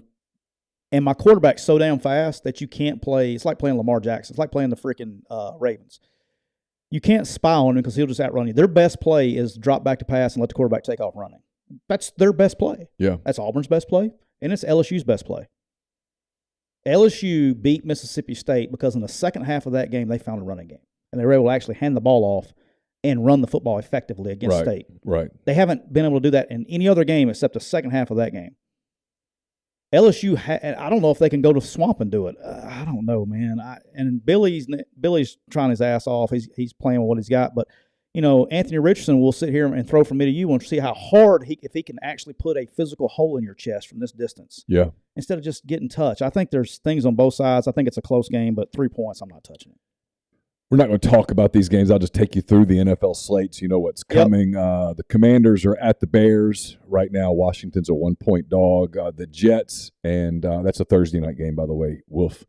And my quarterback's so damn fast that you can't play. It's like playing Lamar Jackson. It's like playing the freaking Ravens. You can't spy on him because he'll just outrun you. Their best play is drop back to pass and let the quarterback take off running. That's their best play. Yeah. That's Auburn's best play, and it's LSU's best play. LSU beat Mississippi State because in the second half of that game, they found a running game. And they were able to actually hand the ball off and run the football effectively against State. Right. They haven't been able to do that in any other game except the second half of that game. LSU, I don't know if they can go to Swamp and do it. I don't know, man. And Billy's trying his ass off. He's playing with what he's got. But, Anthony Richardson will sit here and throw from me to you and see how hard if he can actually put a physical hole in your chest from this distance. Yeah. Instead of just getting touched. I think there's things on both sides. I think it's a close game, but 3 points, I'm not touching it. We're not going to talk about these games. I'll just take you through the NFL slate so you know what's coming. Yep. The Commanders are at the Bears. Right now, Washington's a 1-point dog. The Jets, and that's a Thursday night game, by the way. Woof.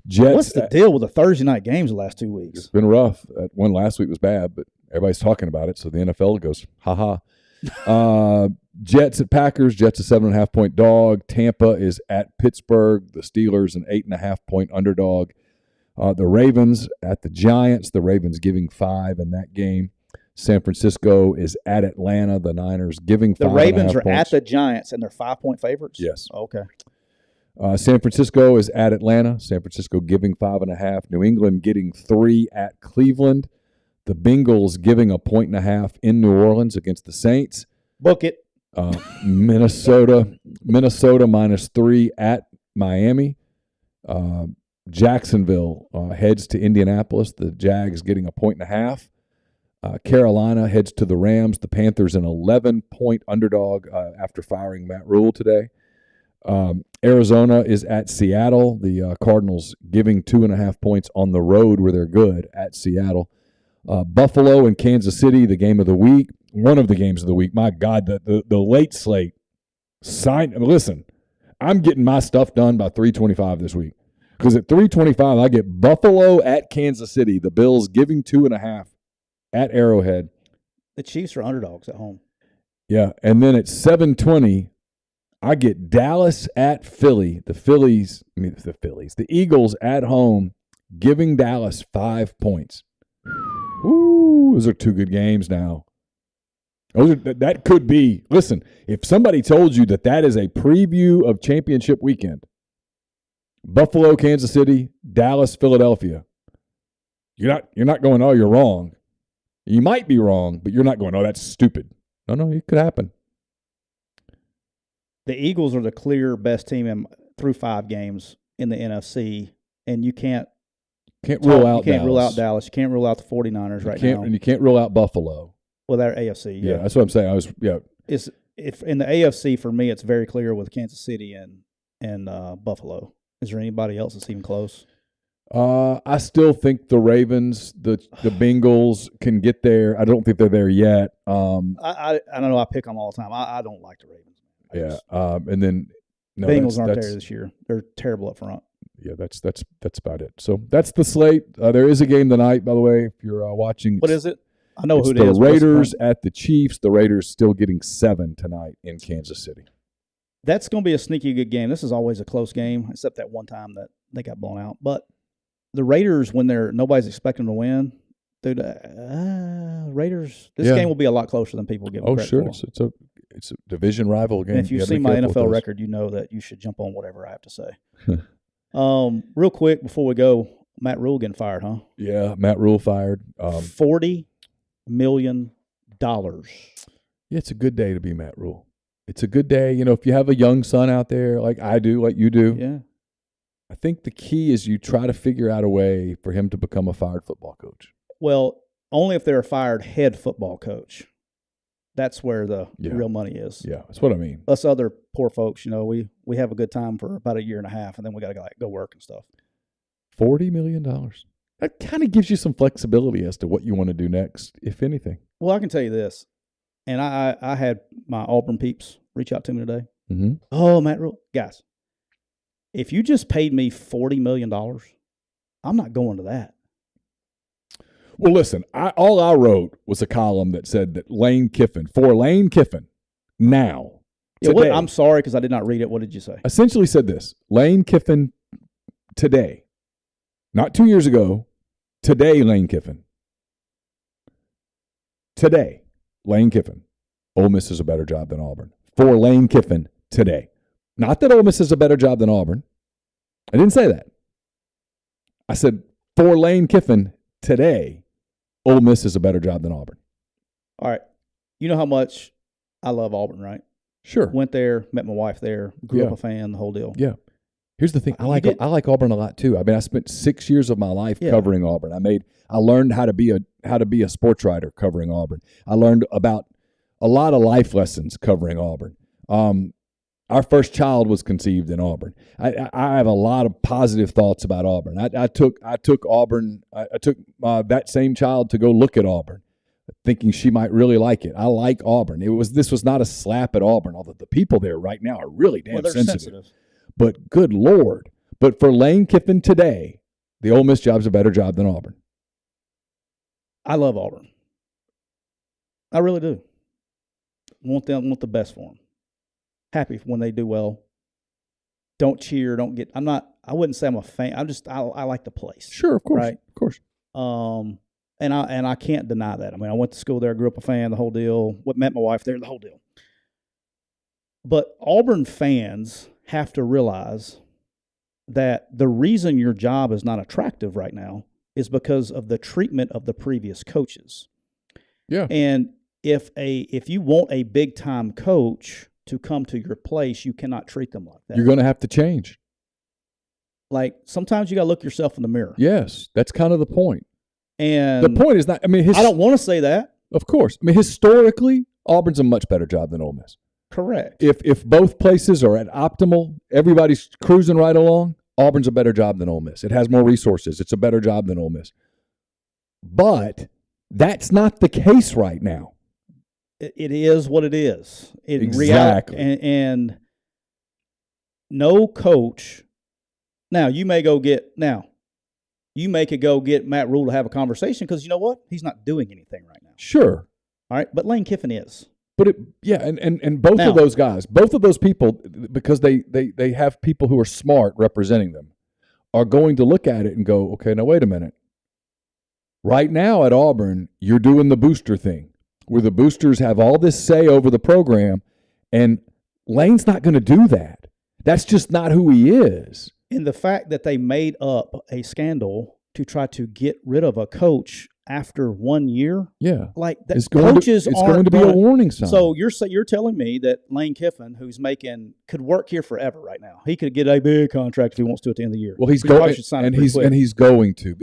Jets. What's the deal with the Thursday night games the last 2 weeks? It's been rough. That one last week was bad, but everybody's talking about it, so the NFL goes, ha-ha. Jets at Packers. Jets a 7.5-point dog. Tampa is at Pittsburgh. The Steelers an 8.5-point underdog. The Ravens at the Giants. The Ravens giving 5 in that game. San Francisco is at Atlanta. The Niners giving 5. The Ravens are at the Giants, and they're 5-point favorites? Yes. Okay. San Francisco is at Atlanta. San Francisco giving 5.5. New England getting 3 at Cleveland. The Bengals giving 1.5 in New Orleans against the Saints. Book it. Minnesota -3 at Miami. Jacksonville heads to Indianapolis. The Jags getting 1.5. Carolina heads to the Rams. The Panthers an 11-point underdog after firing Matt Rule today. Arizona is at Seattle. The Cardinals giving 2.5 points on the road where they're good at Seattle. Buffalo and Kansas City, the game of the week. One of the games of the week. My God, the late slate. Listen, I'm getting my stuff done by 3:25 this week. Because at 3:25, I get Buffalo at Kansas City. The Bills giving 2.5 at Arrowhead. The Chiefs are underdogs at home. Yeah, and then at 7:20, I get Dallas at Philly. The Eagles at home, giving Dallas 5 points. Ooh, those are 2 good games now. That could be. Listen, if somebody told you that is a preview of championship weekend, Buffalo, Kansas City, Dallas, Philadelphia. You're not going, oh, you're wrong. You might be wrong, but you're not going, oh, that's stupid. No, it could happen. The Eagles are the clear best team through 5 games in the NFC, and you can't rule out Dallas. You can't rule out the 49ers now. And you can't rule out Buffalo. Well, they're AFC. Yeah, that's what I'm saying. If in the AFC, for me, it's very clear with Kansas City and Buffalo. Is there anybody else that's even close? I still think the Ravens, the Bengals can get there. I don't think they're there yet. I don't know. I pick them all the time. I don't like the Ravens. And then Bengals aren't there this year. They're terrible up front. Yeah, that's about it. So that's the slate. There is a game tonight, by the way. If you're watching, what is it? I know who it is. The Raiders at the Chiefs. The Raiders still getting 7 tonight in Kansas City. That's going to be a sneaky good game. This is always a close game, except that one time that they got blown out. But the Raiders, when nobody's expecting them to win, dude, Raiders. This game will be a lot closer than people give. Oh, sure, it's a division rival game. And if you see my NFL record, you know that you should jump on whatever I have to say. Real quick before we go, Matt Rule getting fired, huh? Yeah, Matt Rule fired. $40 million. Yeah, it's a good day to be Matt Rule. It's a good day. If you have a young son out there like I do, like you do, yeah. I think the key is you try to figure out a way for him to become a fired football coach. Well, only if they're a fired head football coach. That's where the real money is. Yeah, that's what I mean. Us other poor folks, we have a good time for about a year and a half, and then we got to go work and stuff. $40 million. That kind of gives you some flexibility as to what you want to do next, if anything. Well, I can tell you this, and I had my Auburn peeps reach out to me today. Mm-hmm. Oh, Matt Rule. Guys, if you just paid me $40 million, I'm not going to that. Well, listen, all I wrote was a column that said that Lane Kiffin, now, today. I'm sorry because I did not read it. What did you say? Essentially said this: Lane Kiffin today, not 2 years ago, today, Lane Kiffin. Today, Lane Kiffin. Ole Miss is a better job than Auburn. For Lane Kiffin today. Not that Ole Miss is a better job than Auburn. I didn't say that. I said, for Lane Kiffin today, Ole Miss is a better job than Auburn. All right. You know how much I love Auburn, right? Sure. Went there, met my wife there, grew up a fan, the whole deal. Yeah. Here's the thing. I like Auburn a lot too. I mean, I spent 6 years of my life covering Auburn. I learned how to be a sports writer covering Auburn. I learned about a lot of life lessons covering Auburn. Our first child was conceived in Auburn. I have a lot of positive thoughts about Auburn. I took Auburn. I took that same child to go look at Auburn, thinking she might really like it. I like Auburn. This was not a slap at Auburn, although the people there right now are really damn sensitive. But good Lord. But for Lane Kiffin today, the Ole Miss job's a better job than Auburn. I love Auburn. I really do. Want the best for them. Happy when they do well. Don't cheer. I wouldn't say I'm a fan. I like the place. Sure, of course. Right? Of course. And I can't deny that. I mean, I went to school there, grew up a fan, the whole deal. Met my wife there, the whole deal. But Auburn fans have to realize that the reason your job is not attractive right now is because of the treatment of the previous coaches. Yeah. And if you want a big time coach to come to your place, you cannot treat them like that. You're going to have to change. Like sometimes you got to look yourself in the mirror. Yes, that's kind of the point. And the point is not. I mean, I don't want to say that. Of course. I mean, historically, Auburn's a much better job than Ole Miss. Correct. If both places are at optimal, everybody's cruising right along, Auburn's a better job than Ole Miss. It has more resources. It's a better job than Ole Miss. But that's not the case right now. It is what it is. Exactly. And no coach. Now, you may go get Matt Rule to have a conversation because you know what? He's not doing anything right now. Sure. All right. But Lane Kiffin is. But and both of those guys, both of those people, because they have people who are smart representing them, are going to look at it and go, okay, now wait a minute. Right now at Auburn, you're doing the booster thing, where the boosters have all this say over the program, and Lane's not going to do that. That's just not who he is. And the fact that they made up a scandal to try to get rid of a coach after 1 year, like that, it's going to be a warning sign. So you're telling me that Lane Kiffin, who's could work here forever right now, he could get a big contract if he wants to at the end of the year. Well, he's going, and he's going to.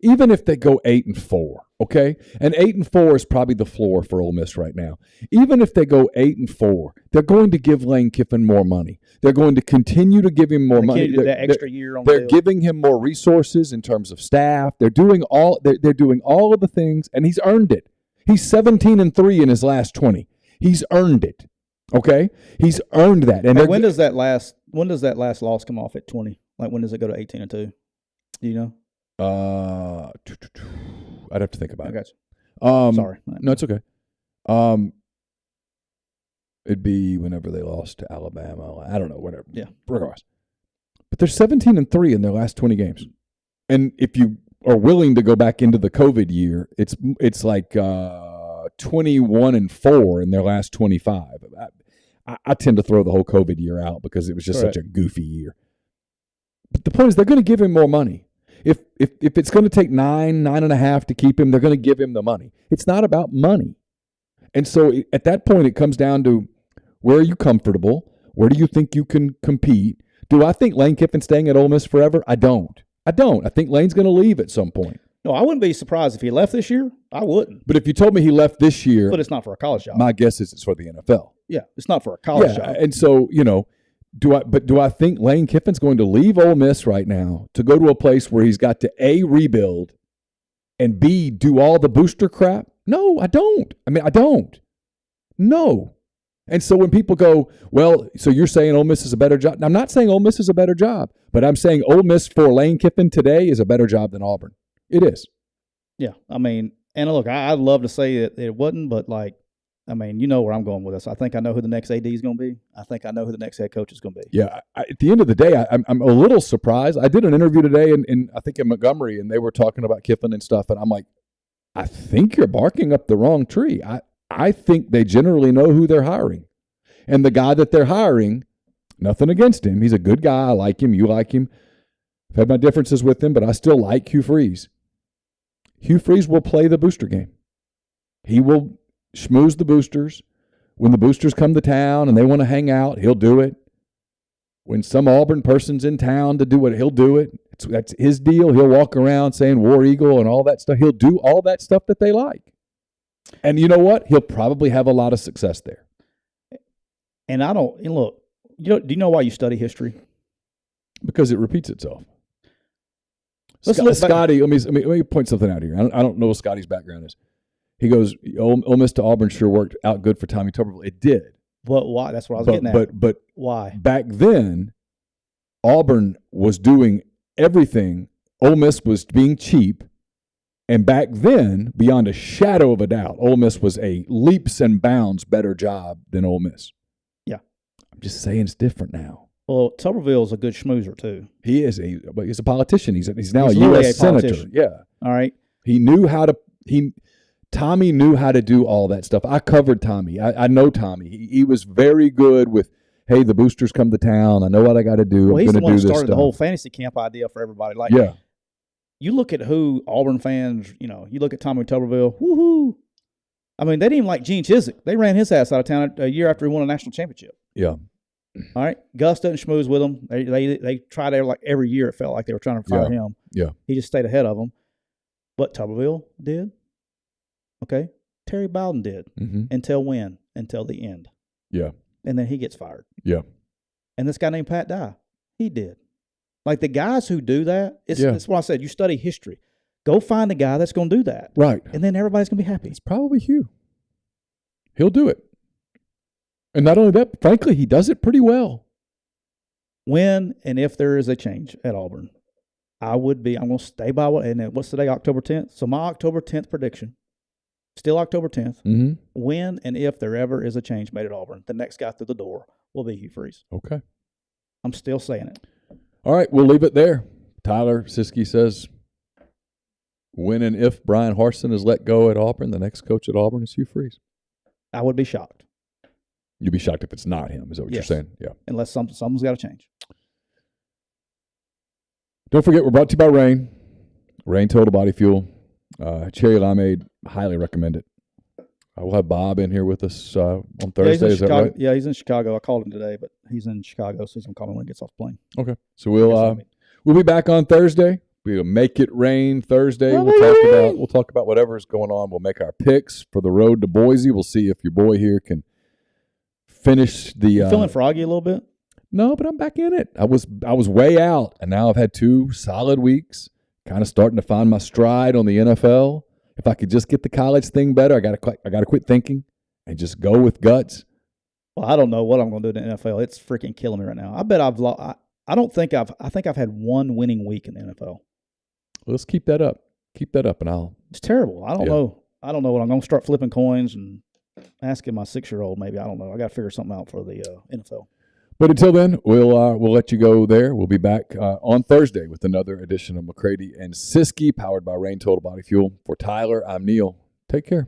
Even if they go 8-4, okay, and 8-4 is probably the floor for Ole Miss right now. Even if they go 8-4, they're going to give Lane Kiffin more money. They're going to continue to give him more money. That extra year on they're giving him more resources in terms of staff. They're doing all of the things, and he's earned it. He's 17-3 in his last 20. He's earned it. Okay, he's earned that. And when does that last loss come off at 20? Like when does it go to 18-2? Do you know? I'd have to think about it. I got you. Sorry. No, it's okay. It'd be whenever they lost to Alabama. I don't know, whatever. Yeah. Regardless. But they're 17-3 in their last 20 games. And if you are willing to go back into the COVID year, it's like 21-4 in their last 25. I tend to throw the whole COVID year out because it was just such a goofy year. But the point is, they're going to give him more money. If it's going to take 9.5 to keep him, they're going to give him the money. It's not about money. And so at that point, it comes down to, where are you comfortable? Where do you think you can compete? Do I think Lane Kiffin's staying at Ole Miss forever? I don't. I think Lane's going to leave at some point. No, I wouldn't be surprised if he left this year. I wouldn't. But if you told me he left this year. But it's not for a college job. My guess is it's for the NFL. Yeah, it's not for a college job. And so, do I think Lane Kiffin's going to leave Ole Miss right now to go to a place where he's got to A, rebuild, and B, do all the booster crap? No, I don't. I don't. No. And so when people go, well, so you're saying Ole Miss is a better job? Now, I'm not saying Ole Miss is a better job, but I'm saying Ole Miss for Lane Kiffin today is a better job than Auburn. It is. Yeah, I mean, and look, I'd love to say that it wasn't, but like, I mean, you know where I'm going with this. I think I know who the next AD is going to be. I think I know who the next head coach is going to be. Yeah, at the end of the day, I'm a little surprised. I did an interview today, in I think in Montgomery, and they were talking about Kiffin and stuff, and I'm like, I think you're barking up the wrong tree. I think they generally know who they're hiring, and the guy that they're hiring, nothing against him. He's a good guy. I like him. You like him. I've had my differences with him, but I still like Hugh Freeze. Hugh Freeze will play the booster game. He will schmooze the boosters. When the boosters come to town and they want to hang out, he'll do it. When some Auburn person's in town to do it, he'll do it. That's his deal. He'll walk around saying War Eagle and all that stuff. He'll do all that stuff that they like. And you know what? He'll probably have a lot of success there. And look, do you know why you study history? Because it repeats itself. Let's Scotty, let me point something out here. I don't know what Scotty's background is. He goes, Ole Miss to Auburn sure worked out good for Tommy Tuberville. It did. But why? That's what I was getting at. But why? Back then, Auburn was doing everything. Ole Miss was being cheap. And back then, beyond a shadow of a doubt, Ole Miss was a leaps and bounds better job than Ole Miss. Yeah. I'm just saying it's different now. Well, Tuberville's a good schmoozer, too. He is. He's a politician. He's now a U.S. senator. Yeah. All right. He knew how to Tommy knew how to do all that stuff. I covered Tommy. I know Tommy. He was very good with, hey, the boosters come to town. I know what I got to do. Well, I'm he's the going one to who do this started stuff. the whole fantasy camp idea for everybody. Like, yeah. You look at who Auburn fans, you look at Tommy Tuberville, woohoo. I mean, they didn't even like Gene Chizik. They ran his ass out of town a year after he won a national championship. Yeah. All right. Gus doesn't schmooze with him. They tried like every year. It felt like they were trying to fire him. Yeah. He just stayed ahead of them. But Tuberville did. Okay. Terry Bowden did. Mm-hmm. Until when? Until the end. Yeah. And then he gets fired. Yeah. And this guy named Pat Dye, he did. Like the guys who do that, it's what I said. You study history. Go find the guy that's going to do that. Right. And then everybody's going to be happy. It's probably Hugh. He'll do it. And not only that, frankly, he does it pretty well. When and if there is a change at Auburn, I'm going to stay by what, and what's today, October 10th? So my October 10th prediction, still October 10th, mm-hmm. When and if there ever is a change made at Auburn, the next guy through the door will be Hugh Freeze. Okay. I'm still saying it. All right, we'll leave it there. Tyler Siskey says, when and if Brian Harsin is let go at Auburn, the next coach at Auburn is Hugh Freeze. I would be shocked. You'd be shocked if it's not him, is that what you're saying? Yeah. Unless something's got to change. Don't forget, we're brought to you by Rain. Rain Total Body Fuel. Cherry limeade, highly recommend it. We'll have Bob in here with us on Thursday. Is that right? Yeah, he's in Chicago. I called him today, but he's in Chicago, so he's going to call me when he gets off the plane. Okay. So we'll be back on Thursday. We'll make it rain Thursday. We'll talk about whatever is going on. We'll make our picks for the road to Boise. We'll see if your boy here can finish the. You feeling froggy a little bit? No, but I'm back in it. I was way out, and now I've had 2 solid weeks. Kind of starting to find my stride on the NFL. If I could just get the college thing better, I got to quit thinking and just go with guts. Well, I don't know what I'm going to do in the NFL. It's freaking killing me right now. I bet I've lost. I think I've had 1 winning week in the NFL. Let's keep that up. And I'll. It's terrible. I don't know. I don't know what I'm going to start flipping coins and asking my 6-year-old. Maybe I don't know. I got to figure something out for the NFL. But until then, we'll let you go there. We'll be back on Thursday with another edition of McCready and Siskey, powered by Rain Total Body Fuel. For Tyler, I'm Neal. Take care.